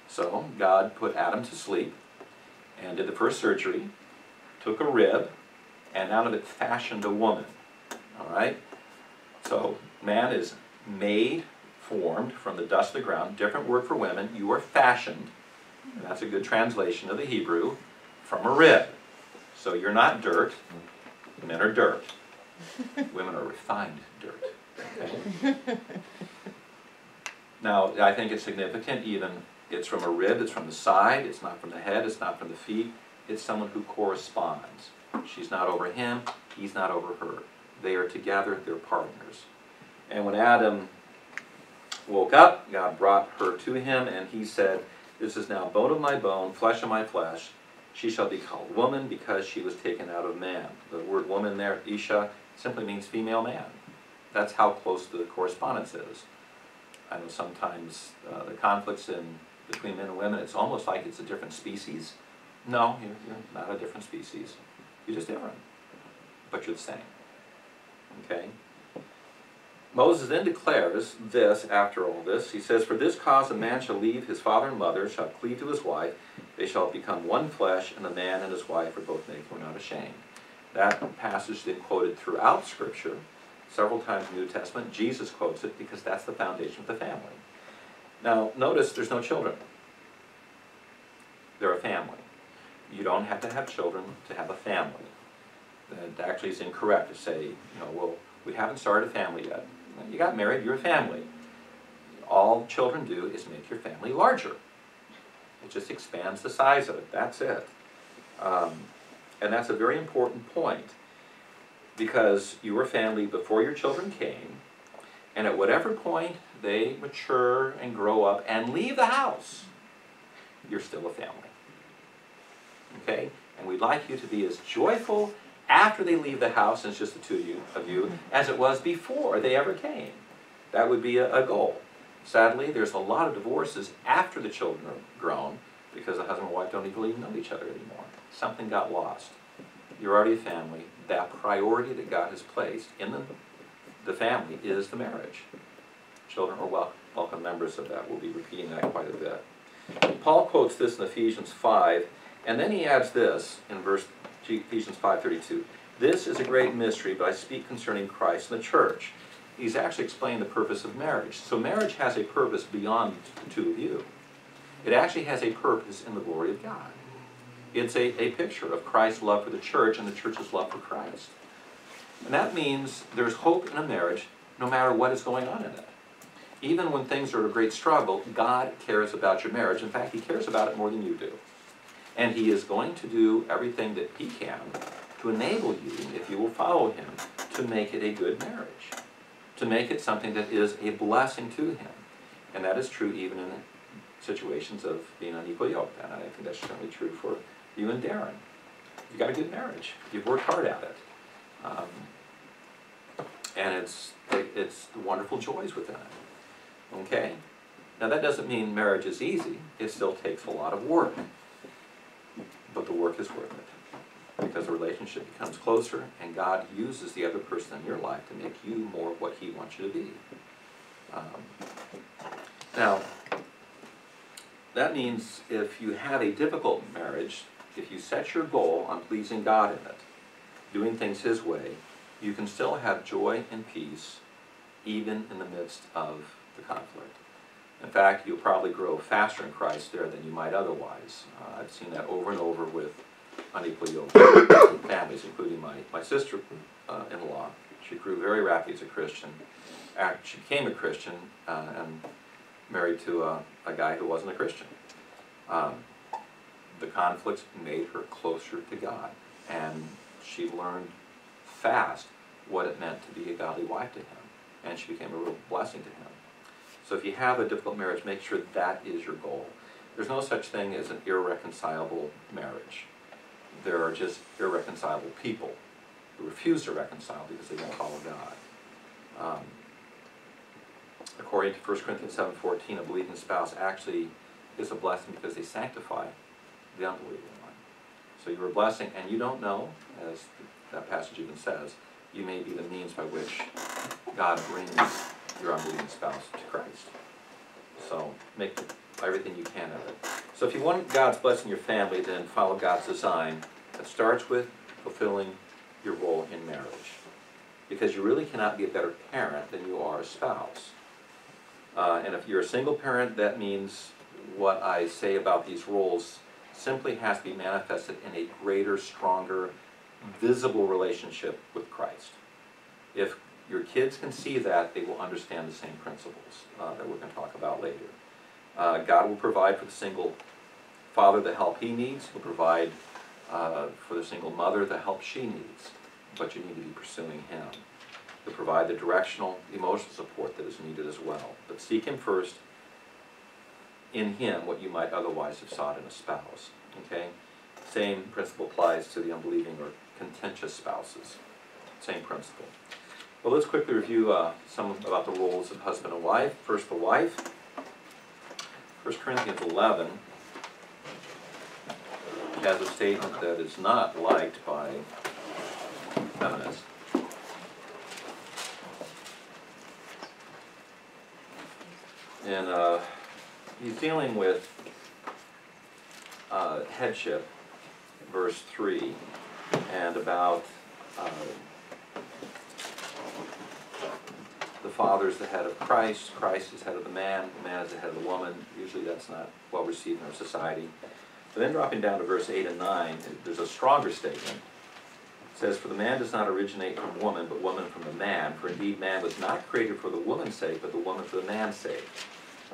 So God put Adam to sleep and did the first surgery, took a rib, and out of it fashioned a woman. All right? So man is made, formed from the dust of the ground. Different word for women. You are fashioned, and that's a good translation of the Hebrew, from a rib. So you're not dirt. Men are dirt. Women are refined dirt. Okay? Now, I think it's significant even. It's from a rib, it's from the side, it's not from the head, it's not from the feet. It's someone who corresponds. She's not over him, he's not over her. They are together, they're partners. And when Adam woke up, God brought her to him, and He said, this is now bone of my bone, flesh of my flesh. She shall be called woman because she was taken out of man. The word woman there, Isha, simply means female man. That's how close the correspondence is. I know sometimes the conflicts between men and women, it's almost like it's a different species. No, you're not a different species. You're just different, but you're the same. Okay? Moses then declares this after all this. He says, for this cause a man shall leave his father and mother, shall cleave to his wife, they shall become one flesh, and the man and his wife are both naked and not ashamed. That passage is then quoted throughout Scripture, several times in the New Testament. Jesus quotes it because that's the foundation of the family. Now, notice there's no children. They're a family. You don't have to have children to have a family. That actually is incorrect to say, well, we haven't started a family yet. You got married, you're a family. All children do is make your family larger. It just expands the size of it, that's it. And that's a very important point, because you were family before your children came, and at whatever point they mature and grow up and leave the house, you're still a family. Okay? And we'd like you to be as joyful after they leave the house, and it's just the two of you, as it was before they ever came. That would be a goal. Sadly, there's a lot of divorces after the children are grown, because the husband and wife don't even know each other anymore. Something got lost. You're already a family. That priority that God has placed in the family is the marriage. Children are welcome members of that. We'll be repeating that quite a bit. Paul quotes this in Ephesians 5, and then he adds this in Ephesians 5:32. This is a great mystery, but I speak concerning Christ and the church. He's actually explaining the purpose of marriage. So marriage has a purpose beyond the two of you. It actually has a purpose in the glory of God. It's a picture of Christ's love for the church and the church's love for Christ. And that means there's hope in a marriage no matter what is going on in it. Even when things are a great struggle, God cares about your marriage. In fact, He cares about it more than you do. And He is going to do everything that He can to enable you, if you will follow Him, to make it a good marriage. To make it something that is a blessing to Him. And that is true even in situations of being unequal yoke. And I think that's certainly true for you and Darren. You've got a good marriage. You've worked hard at it. And it's the wonderful joys within it. Okay? Now that doesn't mean marriage is easy. It still takes a lot of work. But the work is worth it. Because the relationship becomes closer, and God uses the other person in your life to make you more what He wants you to be. Now, that means if you have a difficult marriage, if you set your goal on pleasing God in it, doing things His way, you can still have joy and peace even in the midst of the conflict. In fact, you'll probably grow faster in Christ there than you might otherwise. I've seen that over and over with unequal yoke families, including my sister-in-law. She grew very rapidly as a Christian. She became a Christian and married to a guy who wasn't a Christian. The conflicts made her closer to God, and she learned fast what it meant to be a godly wife to Him, and she became a real blessing to Him. So if you have a difficult marriage, make sure that is your goal. There's no such thing as an irreconcilable marriage. There are just irreconcilable people who refuse to reconcile because they don't follow God. According to 1 Corinthians 7:14, a believing spouse actually is a blessing because they sanctify the unbelieving one. So you're a blessing, and you don't know, as that passage even says, you may be the means by which God brings your unbelieving spouse to Christ. So make everything you can of it. So if you want God's blessing in your family, then follow God's design. It starts with fulfilling your role in marriage. Because you really cannot be a better parent than you are a spouse. And if you're a single parent, that means what I say about these roles simply has to be manifested in a greater, stronger, visible relationship with Christ. If your kids can see that, they will understand the same principles that we're going to talk about later. God will provide for the single father the help he needs. He'll provide for the single mother the help she needs. But you need to be pursuing Him. He'll provide the directional, emotional support that is needed as well. But seek Him first in Him what you might otherwise have sought in a spouse. Okay? Same principle applies to the unbelieving or contentious spouses. Same principle. Well, let's quickly review some about the roles of husband and wife. First, the wife. 1 Corinthians 11 has a statement that is not liked by feminists. And he's dealing with headship, verse 3, and about the father is the head of Christ, Christ is the head of the man is the head of the woman. Usually that's not well received in our society. But then dropping down to verse 8 and 9, there's a stronger statement. says, "For the man does not originate from woman, but woman from the man. For indeed man was not created for the woman's sake, but the woman for the man's sake."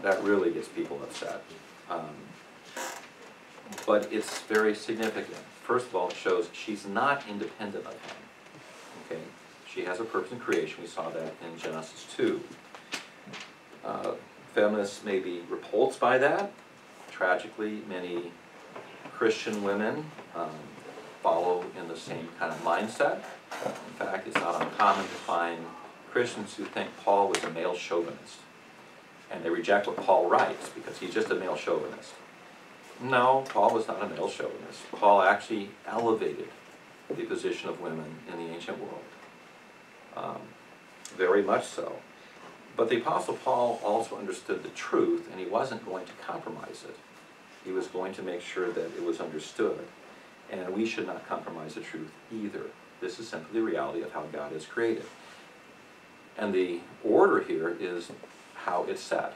That really gets people upset. But it's very significant. First of all, it shows she's not independent of him. Okay? She has a purpose in creation. We saw that in Genesis 2. Feminists may be repulsed by that. Tragically, many Christian women follow in the same kind of mindset. In fact, it's not uncommon to find Christians who think Paul was a male chauvinist. And they reject what Paul writes because he's just a male chauvinist. No, Paul was not a male chauvinist. Paul actually elevated the position of women in the ancient world. Very much so. But the Apostle Paul also understood the truth, and he wasn't going to compromise it. He was going to make sure that it was understood. And we should not compromise the truth either. This is simply the reality of how God is created. And the order here is how it's set.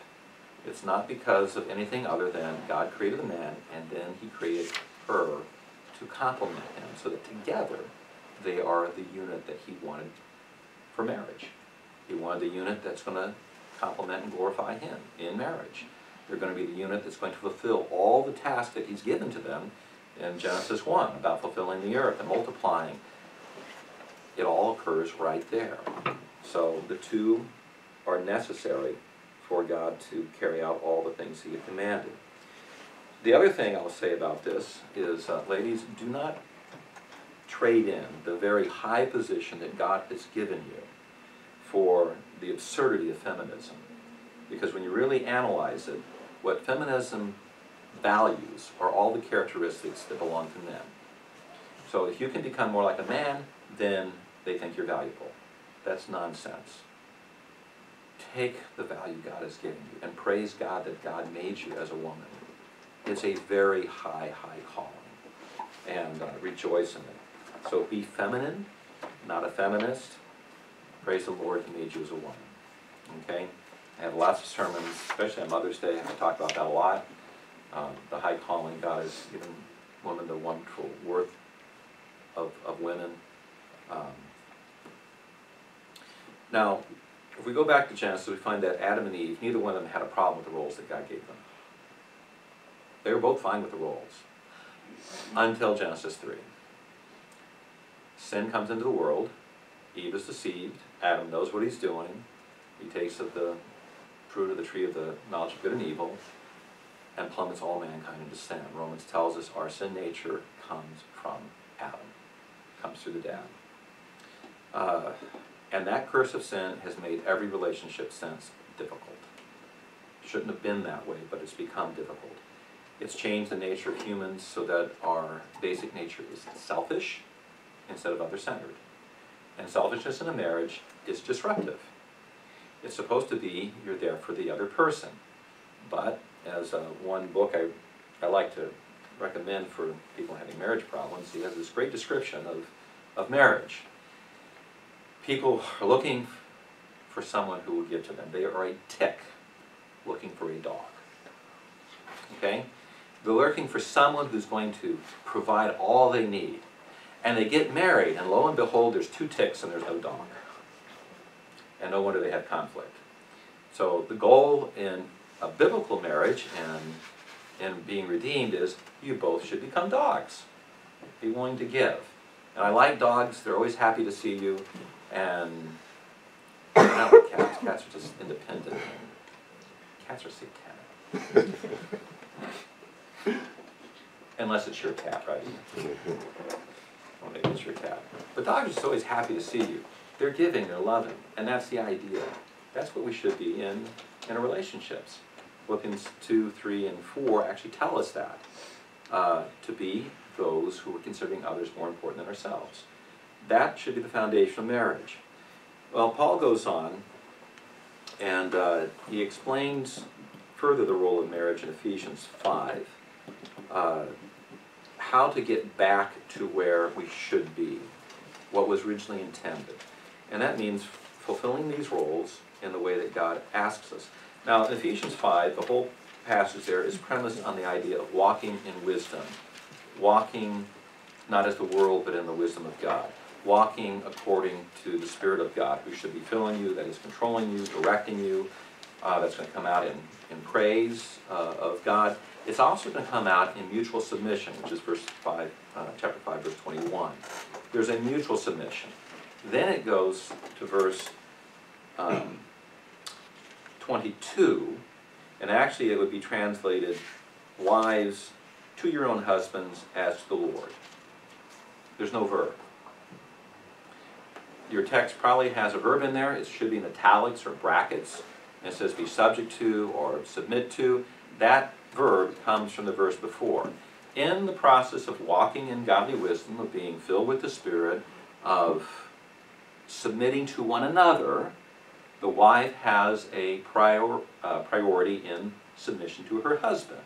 It's not because of anything other than God created the man, and then he created her to complement him, so that together they are the unit that he wanted for marriage. He wanted the unit that's going to complement and glorify him in marriage. They're going to be the unit that's going to fulfill all the tasks that he's given to them in Genesis 1 about fulfilling the earth and multiplying. It all occurs right there. So the two are necessary for God to carry out all the things he had commanded. The other thing I'll say about this is, ladies, do not trade in the very high position that God has given you for the absurdity of feminism. Because when you really analyze it, what feminism values are all the characteristics that belong to men. So if you can become more like a man, then they think you're valuable. That's nonsense. Take the value God has given you and praise God that God made you as a woman. It's a very high, high calling. And rejoice in it. So be feminine, not a feminist. Praise the Lord, he made you as a woman. Okay? I have lots of sermons, especially on Mother's Day. I talk about that a lot. The high calling God has given women, the wonderful worth of women. Now, if we go back to Genesis, we find that Adam and Eve, neither one of them had a problem with the roles that God gave them. They were both fine with the roles until Genesis 3. Sin comes into the world. Eve is deceived. Adam knows what he's doing. He takes of the fruit of the tree of the knowledge of good and evil and plummets all mankind into sin. Romans tells us our sin nature comes from Adam, comes through the dad. And that curse of sin has made every relationship since difficult. Shouldn't have been that way, but it's become difficult. It's changed the nature of humans so that our basic nature is selfish instead of other-centered. And selfishness in a marriage is disruptive. It's supposed to be you're there for the other person. But as one book I like to recommend for people having marriage problems, he has this great description of marriage. People are looking for someone who will give to them. They are a tick looking for a dog. Okay? They're looking for someone who's going to provide all they need. And they get married, and lo and behold, there's two ticks and there's no dog. And no wonder they have conflict. So the goal in a biblical marriage and in being redeemed is you both should become dogs. Be willing to give. And I like dogs. They're always happy to see you. And not like cats. Cats are just independent. Cats are satanic. Unless it's your cat, right? Well, maybe it's your cat. But dogs are just always happy to see you. They're giving, they're loving. And that's the idea. That's what we should be in our relationships. Philippians 2, 3, and 4 actually tell us that. To be those who are considering others more important than ourselves. That should be the foundation of marriage. Well, Paul goes on, and he explains further the role of marriage in Ephesians 5. How to get back to where we should be, what was originally intended. And that means fulfilling these roles in the way that God asks us. Now, in Ephesians 5, the whole passage there is premised on the idea of walking in wisdom. Walking not as the world, but in the wisdom of God. walking according to the Spirit of God, who should be filling you, that is controlling you, directing you, that's going to come out in praise of God. It's also going to come out in mutual submission, which is chapter 5, verse 21. There's a mutual submission. Then it goes to verse 22, and actually it would be translated, wives, to your own husbands as to the Lord. There's no verb. Your text probably has a verb in there. It should be in italics or brackets. And it says be subject to or submit to. That verb comes from the verse before. In the process of walking in godly wisdom, of being filled with the Spirit, of submitting to one another, the wife has a priority in submission to her husband.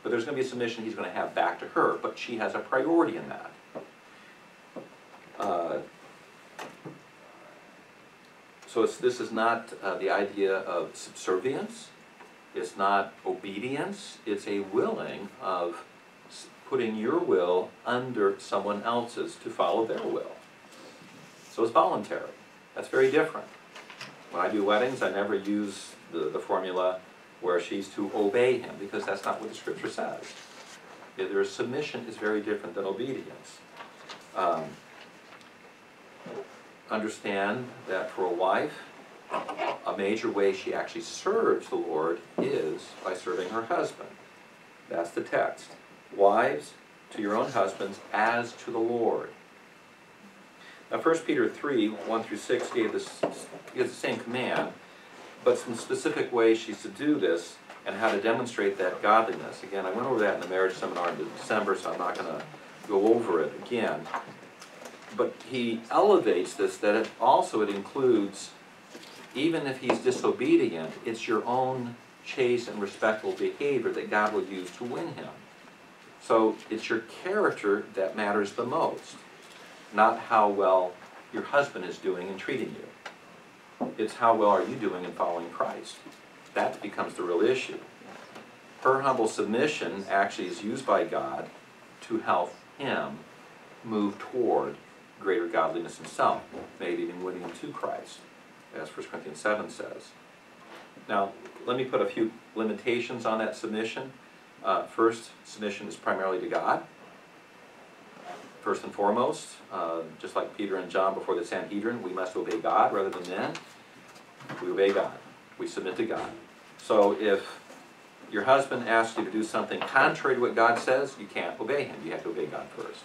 But there's going to be a submission he's going to have back to her, but she has a priority in that. So this is not the idea of subservience. It's not obedience. It's a willing of putting your will under someone else's to follow their will. So it's voluntary. That's very different. When I do weddings, I never use the formula where she's to obey him, because that's not what the Scripture says. Their submission is very different than obedience. Understand that for a wife, a major way she actually serves the Lord is by serving her husband. That's the text. Wives, to your own husbands as to the Lord. Now 1 Peter 3, 1 through 6 gives the same command, but some specific ways she's to do this and how to demonstrate that godliness. Again, I went over that in the marriage seminar in December, so I'm not going to go over it again. But he elevates this, that it includes, even if he's disobedient, it's your own chaste and respectful behavior that God will use to win him. So it's your character that matters the most, not how well your husband is doing in treating you. It's how well are you doing in following Christ. That becomes the real issue. Her humble submission actually is used by God to help him move toward greater godliness himself, maybe even winning him to Christ, as 1 Corinthians 7 says. Now, let me put a few limitations on that submission. First, submission is primarily to God. First and foremost, just like Peter and John before the Sanhedrin, we must obey God rather than men. We obey God. We submit to God. So if your husband asks you to do something contrary to what God says, you can't obey him. You have to obey God first.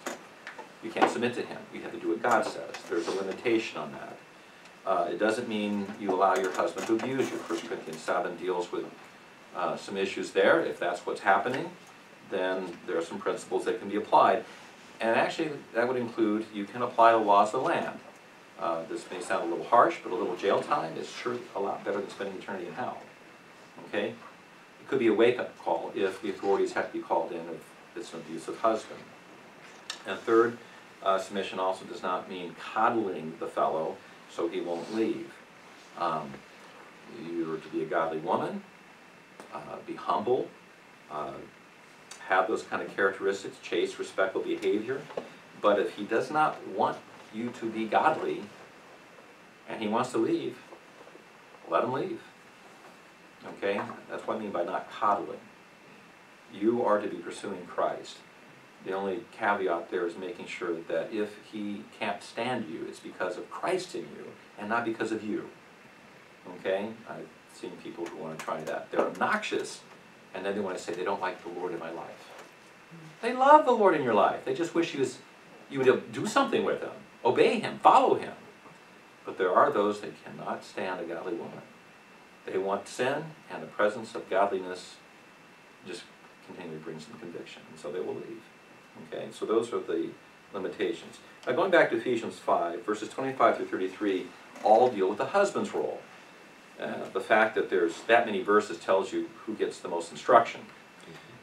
You can't submit to him. You have to do what God says. There's a limitation on that. It doesn't mean you allow your husband to abuse you. 1 Corinthians 7 deals with some issues there. If that's what's happening, then there are some principles that can be applied. And actually, that would include, you can apply the laws of the land. This may sound a little harsh, but a little jail time is sure a lot better than spending eternity in hell. Okay? It could be a wake-up call if the authorities have to be called in if it's an abusive husband. And third, submission also does not mean coddling the fellow so he won't leave. You're to be a godly woman, be humble, have those kind of characteristics, chaste, respectful behavior. But if he does not want you to be godly and he wants to leave, let him leave. Okay? That's what I mean by not coddling. You are to be pursuing Christ. The only caveat there is making sure that if he can't stand you, it's because of Christ in you and not because of you. Okay? I've seen people who want to try that. They're obnoxious, and then they want to say they don't like the Lord in my life. They love the Lord in your life. They just wish you would do something with him, obey him, follow him. But there are those that cannot stand a godly woman. They want sin, and the presence of godliness just continually brings them conviction, and so they will leave. Okay, so those are the limitations. Now going back to Ephesians 5, verses 25 through 33, all deal with the husband's role. The fact that there's that many verses tells you who gets the most instruction.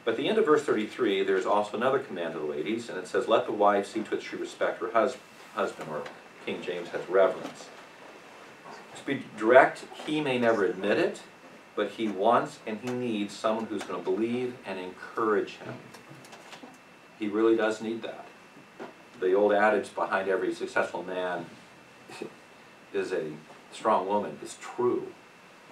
But at the end of verse 33, there's also another command to the ladies, and it says, let the wife see to it she respect her husband, or King James has reverence. To be direct, he may never admit it, but he wants and he needs someone who's going to believe and encourage him. He really does need that. the old adage behind every successful man is a strong woman is true,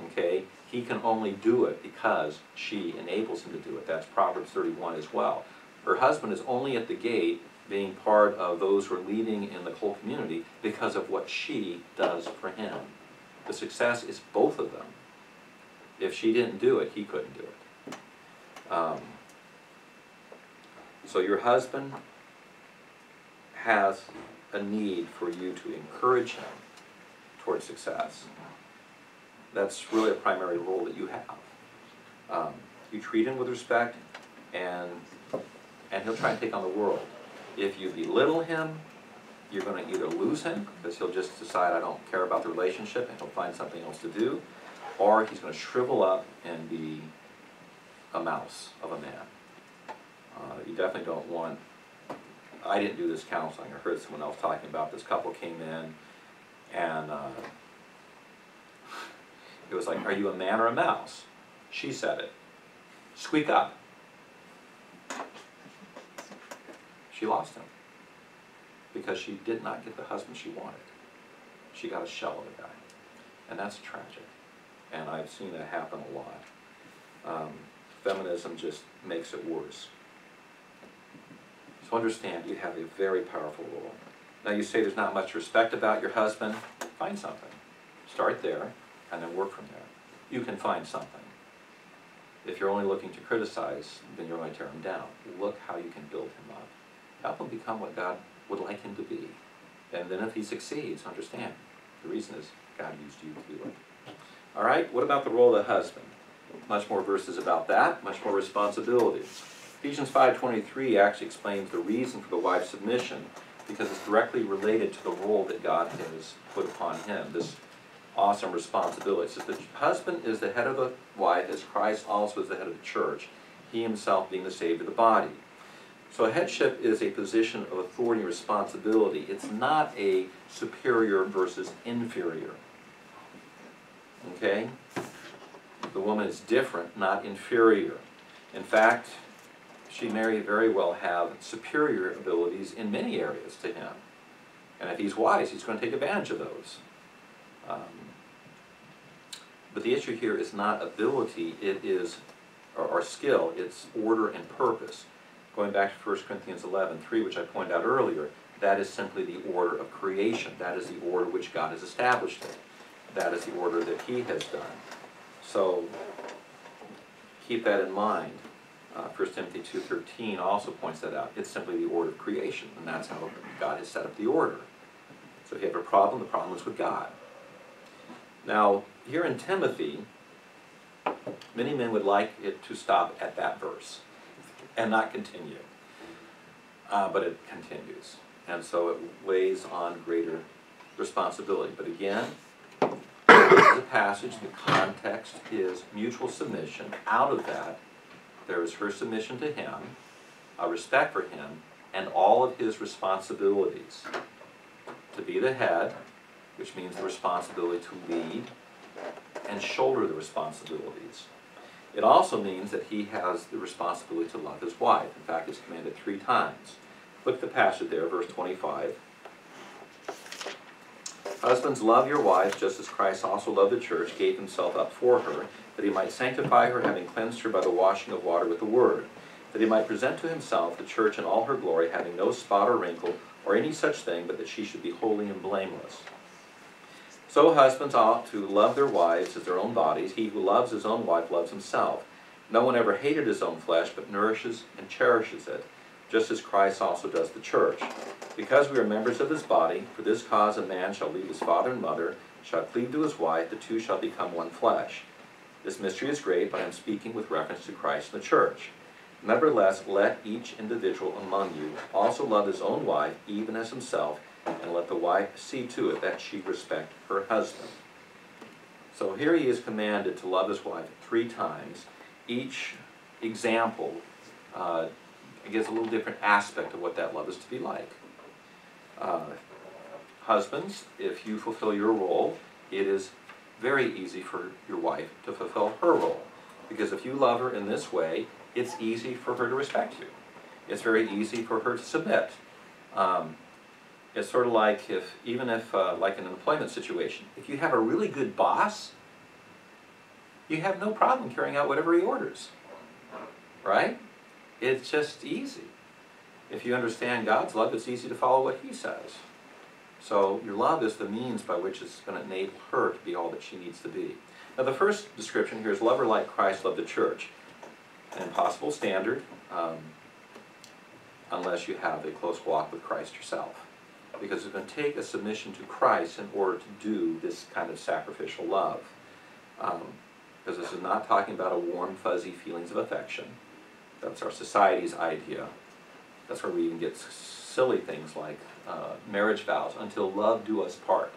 okay? He can only do it because she enables him to do it. That's Proverbs 31 as well. Her husband is only at the gate being part of those who are leading in the whole community because of what she does for him. The success is both of them. If she didn't do it, he couldn't do it. So your husband has a need for you to encourage him towards success. That's really a primary role that you have. You treat him with respect, and he'll try and take on the world. If you belittle him, you're going to either lose him, because he'll just decide, I don't care about the relationship, and he'll find something else to do, or he's going to shrivel up and be a mouse of a man. You definitely don't want, I didn't do this counseling, I heard someone else talking about this couple came in, and it was like, are you a man or a mouse? She said it. Squeak up. She lost him because she did not get the husband she wanted. She got a shell of a guy, and that's tragic. And I've seen that happen a lot. Feminism just makes it worse. So understand, you have a very powerful role. Now you say there's not much respect about your husband. Find something. Start there, and then work from there. You can find something. If you're only looking to criticize, then you're going to tear him down. Look how you can build him up. Help him become what God would like him to be. And then if he succeeds, understand, the reason is God used you to do it. All right, what about the role of the husband? Much more verses about that, much more responsibilities. Ephesians 5:23 actually explains the reason for the wife's submission, because it's directly related to the role that God has put upon him, this awesome responsibility. It says the husband is the head of the wife, as Christ also is the head of the church, he himself being the Savior of the body. So headship is a position of authority and responsibility. It's not a superior versus inferior. Okay? The woman is different, not inferior. In fact, she may very well have superior abilities in many areas to him. And if he's wise, he's going to take advantage of those. But the issue here is not ability, it is, or skill, it's order and purpose. Going back to 1 Corinthians 11:3, which I pointed out earlier, that is simply the order of creation. That is the order which God has established it. That is the order that he has done. So keep that in mind. 1 Timothy 2:13 also points that out. It's simply the order of creation, and that's how God has set up the order. So if you have a problem, the problem is with God. Now, here in Timothy, many men would like it to stop at that verse and not continue. But it continues. And so it weighs on greater responsibility. But again, this is a passage, the context is mutual submission. Out of that, there is her submission to him, a respect for him, and all of his responsibilities. To be the head, which means the responsibility to lead and shoulder the responsibilities. It also means that he has the responsibility to love his wife. In fact, it's commanded 3 times. Look at the passage there, verse 25. Husbands, love your wives, just as Christ also loved the church, gave himself up for her, that he might sanctify her, having cleansed her by the washing of water with the word, that he might present to himself the church in all her glory, having no spot or wrinkle, or any such thing, but that she should be holy and blameless. So husbands ought to love their wives as their own bodies. He who loves his own wife loves himself. No one ever hated his own flesh, but nourishes and cherishes it, just as Christ also does the church. Because we are members of his body, for this cause a man shall leave his father and mother, shall cleave to his wife, the two shall become one flesh. This mystery is great, but I am speaking with reference to Christ and the church. Nevertheless, let each individual among you also love his own wife, even as himself, and let the wife see to it that she respect her husband. So here he is commanded to love his wife 3 times. Each example gives a little different aspect of what that love is to be like. Husbands, if you fulfill your role, it is very easy for your wife to fulfill her role. Because if you love her in this way, it's easy for her to respect you. It's very easy for her to submit. It's sort of like even if like in an employment situation, if you have a really good boss, you have no problem carrying out whatever he orders, right? It's just easy. If you understand God's love, it's easy to follow what He says. So your love is the means by which it's going to enable her to be all that she needs to be. Now the first description here is love her like Christ loved the church. An impossible standard unless you have a close walk with Christ yourself. Because it's going to take a submission to Christ in order to do this kind of sacrificial love. Because this is not talking about a warm, fuzzy feelings of affection. That's our society's idea. That's where we even get silly things like marriage vows, until love do us part.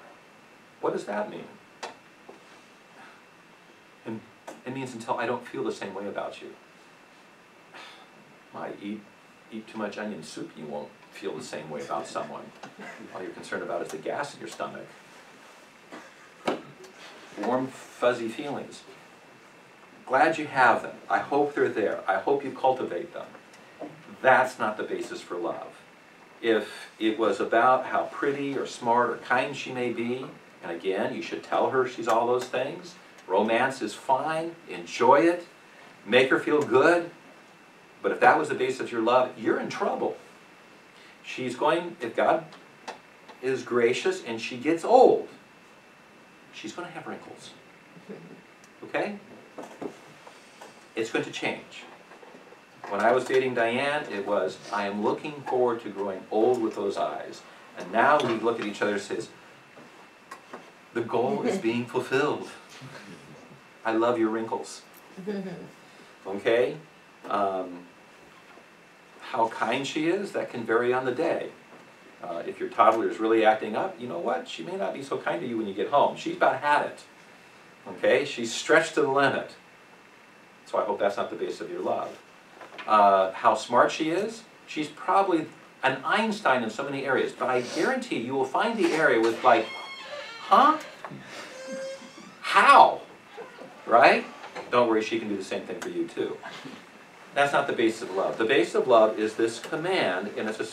What does that mean? And it means until I don't feel the same way about you. Eat too much onion soup, you won't feel the same way about someone. All you're concerned about is the gas in your stomach. Warm, fuzzy feelings. Glad you have them. I hope they're there. I hope you cultivate them. That's not the basis for love. If it was about how pretty or smart or kind she may be, and again, you should tell her she's all those things. Romance is fine. Enjoy it. Make her feel good. But if that was the basis of your love, you're in trouble. If God is gracious and she gets old, she's going to have wrinkles. Okay? It's going to change. When I was dating Diane, it was, I am looking forward to growing old with those eyes. And now we look at each other and say, the goal is being fulfilled. I love your wrinkles. Okay? How kind she is, that can vary on the day. If your toddler is really acting up, you know what? She may not be so kind to you when you get home. She's about had it. Okay? She's stretched to the limit. So I hope that's not the base of your love. How smart she is, she's probably an Einstein in so many areas, but I guarantee you will find the area with like, huh? How? Right? Don't worry, she can do the same thing for you too. That's not the basis of love. The basis of love is this command, and it's a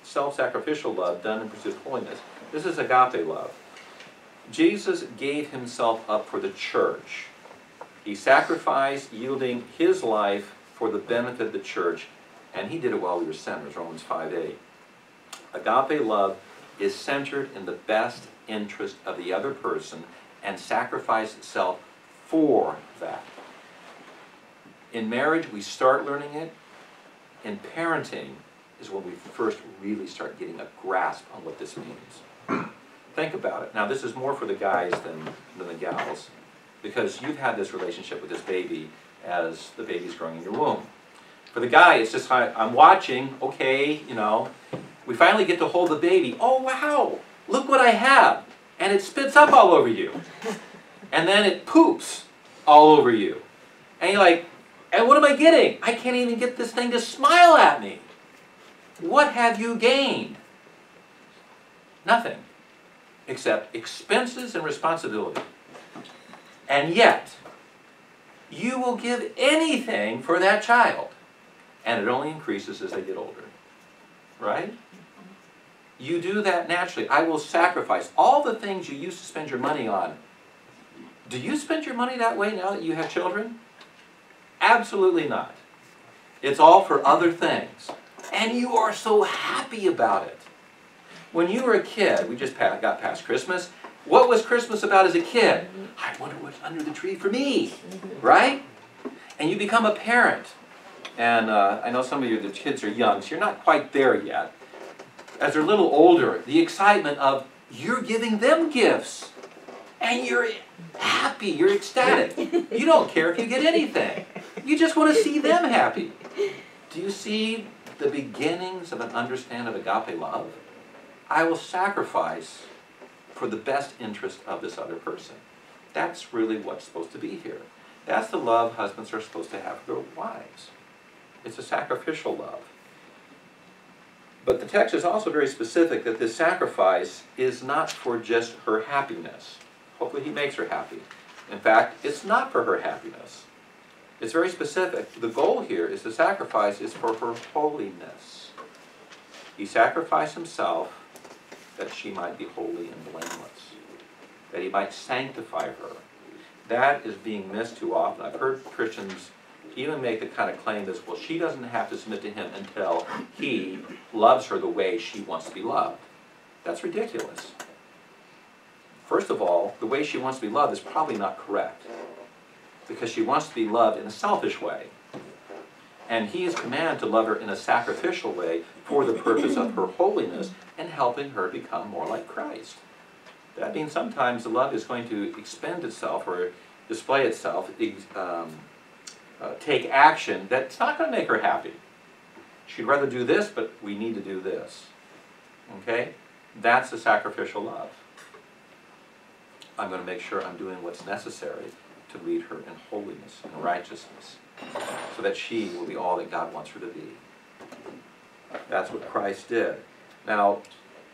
self-sacrificial love done in pursuit of holiness. This is agape love. Jesus gave himself up for the church. He sacrificed, yielding his life for the benefit of the church, and he did it while we were sinners, Romans 5:8. Agape love is centered in the best interest of the other person and sacrifice itself for that. In marriage, we start learning it. In parenting is when we first really start getting a grasp on what this means. Think about it. Now, this is more for the guys than the gals, because you've had this relationship with this baby as the baby's growing in your womb. For the guy, it's just, I'm watching, okay, you know. We finally get to hold the baby. Oh, wow, look what I have. And it spits up all over you. And then it poops all over you. And you're like, and what am I getting? I can't even get this thing to smile at me. What have you gained? Nothing. Except expenses and responsibility. And yet, you will give anything for that child. And it only increases as they get older. Right? You do that naturally. I will sacrifice all the things you used to spend your money on. Do you spend your money that way now that you have children? Absolutely not. It's all for other things. And you are so happy about it. When you were a kid, we just got past Christmas. What was Christmas about as a kid? I wonder what's under the tree for me, right? And you become a parent. And I know some of you, the kids are young, so you're not quite there yet. As they're a little older, the excitement of you're giving them gifts. And you're happy, you're ecstatic. You don't care if you get anything. You just want to see them happy. Do you see the beginnings of an understanding of agape love? I will sacrifice for the best interest of this other person. That's really what's supposed to be here. That's the love husbands are supposed to have for their wives. It's a sacrificial love. But the text is also very specific that this sacrifice is not for just her happiness. Hopefully he makes her happy. In fact, it's not for her happiness. It's very specific. The goal here is the sacrifice is for her holiness. He sacrificed himself that she might be holy and blameless, that he might sanctify her. That is being missed too often. I've heard Christians even make the kind of claim as, well, she doesn't have to submit to him until he loves her the way she wants to be loved. That's ridiculous. First of all, the way she wants to be loved is probably not correct, because she wants to be loved in a selfish way. And he is commanded to love her in a sacrificial way for the purpose of her holiness and helping her become more like Christ. That means sometimes the love is going to expend itself or display itself, take action that's not going to make her happy. She'd rather do this, but we need to do this. Okay? That's the sacrificial love. I'm going to make sure I'm doing what's necessary to lead her in holiness and righteousness, so that she will be all that God wants her to be. That's what Christ did. Now,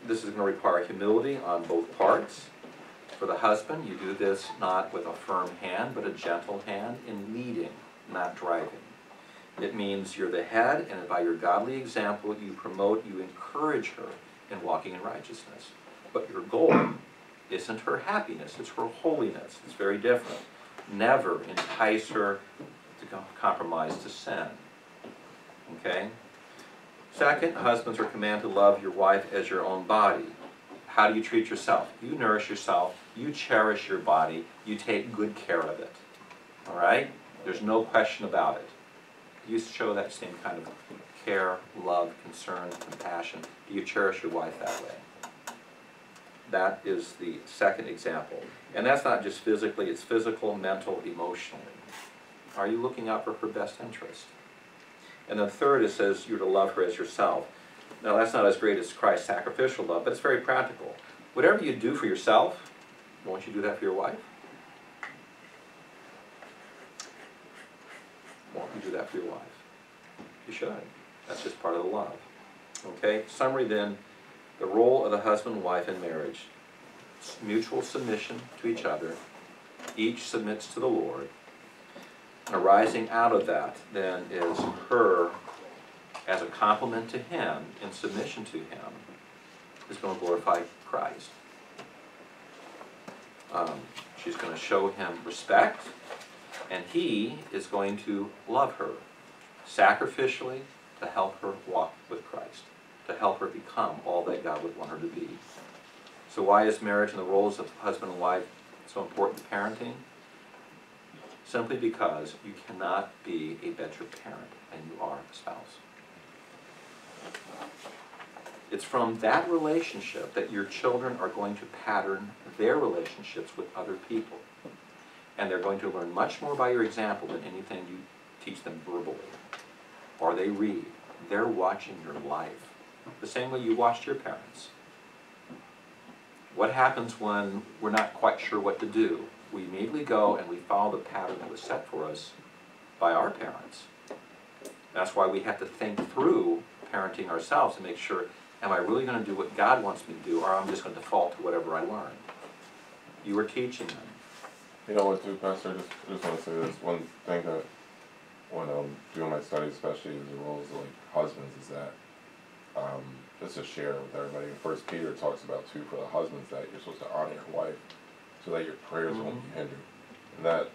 this is going to require humility on both parts. For the husband, you do this not with a firm hand, but a gentle hand in leading, not driving. It means you're the head, and by your godly example, you promote, you encourage her in walking in righteousness. But your goal isn't her happiness, it's her holiness. It's very different. Never entice her to compromise to sin. Okay? Second, husbands are commanded to love your wife as your own body. How do you treat yourself? You nourish yourself, you cherish your body, you take good care of it. All right? There's no question about it. You show that same kind of care, love, concern, compassion. Do you cherish your wife that way? That is the second example. And that's not just physically, it's physical, mental, emotionally. Are you looking out for her best interest? And then third, it says you're to love her as yourself. Now that's not as great as Christ's sacrificial love, but it's very practical. Whatever you do for yourself, won't you do that for your wife? Won't you do that for your wife? You should. That's just part of the love. Okay? Summary then, the role of the husband and wife in marriage. Mutual submission to each other. Each submits to the Lord. Arising out of that, then, is her, as a complement to him, in submission to him, is going to glorify Christ. She's going to show him respect, and he is going to love her sacrificially to help her walk with Christ, to help her become all that God would want her to be. So why is marriage and the roles of husband and wife so important to parenting? Simply because you cannot be a better parent than you are a spouse. It's from that relationship that your children are going to pattern their relationships with other people. And they're going to learn much more by your example than anything you teach them verbally. Or they read. They're watching your life. The same way you watched your parents. What happens when we're not quite sure what to do? We immediately go and we follow the pattern that was set for us by our parents. That's why we have to think through parenting ourselves and make sure, am I really going to do what God wants me to do, or I'm just going to default to whatever I learned? You were teaching them. You know what, too, Pastor? I just want to say this. One thing that, when I'm doing my studies, especially as the roles of husbands, is that just to share with everybody. First Peter talks about too for the husbands that you're supposed to honor your wife, so that your prayers won't be hindered. And that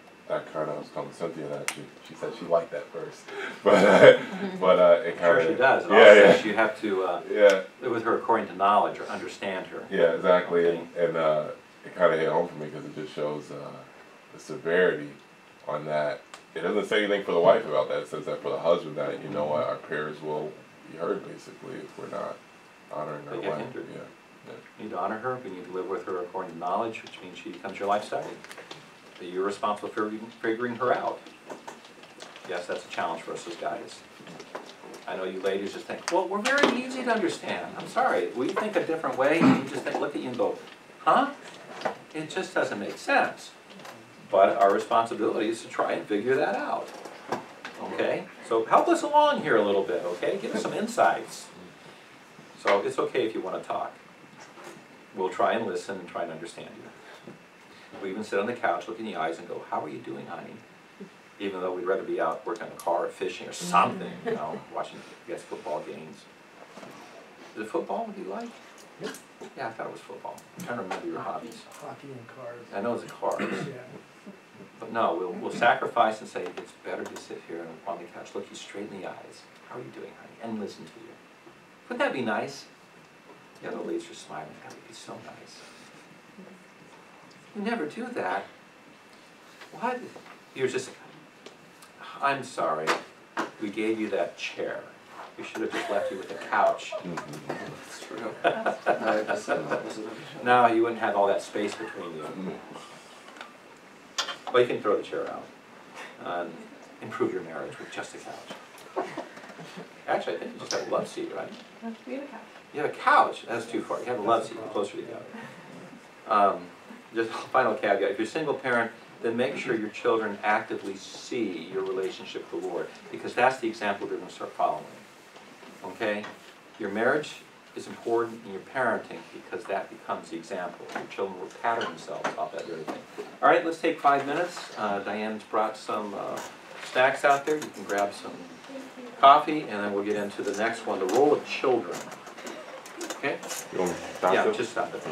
kind of was telling Cynthia that she said she liked that verse, but it kind Sure of she does. And yeah, also yeah. you have to live with her according to knowledge or understand her. Yeah, exactly. Okay. And it kind of hit home for me because it just shows the severity on that. It doesn't say anything for the wife about that. It says that for the husband, that, you know what, our prayers will be heard, basically, if we're not honoring our They get wife. hindered. Yeah. You need to honor her. We need to live with her according to knowledge, which means she becomes your life study. But you're responsible for figuring her out. Yes, that's a challenge for us as guys. I know you ladies just think, well, we're very easy to understand. I'm sorry. We think a different way, and you just look at you and go, huh? It just doesn't make sense. But our responsibility is to try and figure that out. Okay? So help us along here a little bit, okay? Give us some insights. So it's okay if you want to talk. We'll try and listen and try and understand you. We even sit on the couch, look in the eyes, and go, how are you doing, honey? Even though we'd rather be out working on the car or fishing or something, you know, watching, I guess, football games. Is it football you like? Yep. Yeah, I thought it was football. I'm trying to remember your hobbies. Hockey and cars. I know it's a cars. Yeah. But no, we'll sacrifice and say it's better to sit here on the couch, look you straight in the eyes. How are you doing, honey? And listen to you. Wouldn't that be nice? The other ladies are smiling. That would be so nice. You never do that. What? You're just, I'm sorry. We gave you that chair. We should have just left you with a couch. That's true. I just said that was a. Now you wouldn't have all that space between you. Well, you can throw the chair out and improve your marriage with just a couch. Actually, I think you just have a love seat, right? We have a couch. You have a couch. That's too far. You have a love seat. You're closer together. Just a final caveat. If you're a single parent, then make sure your children actively see your relationship with the Lord, because that's the example they're going to start following. Okay? Your marriage is important in your parenting because that becomes the example. Your children will pattern themselves off that very thing. All right, let's take 5 minutes. Diane's brought some snacks out there. You can grab some coffee, and then we'll get into the next one, the role of children. Okay? You want me to stop Yeah, it? just stop it.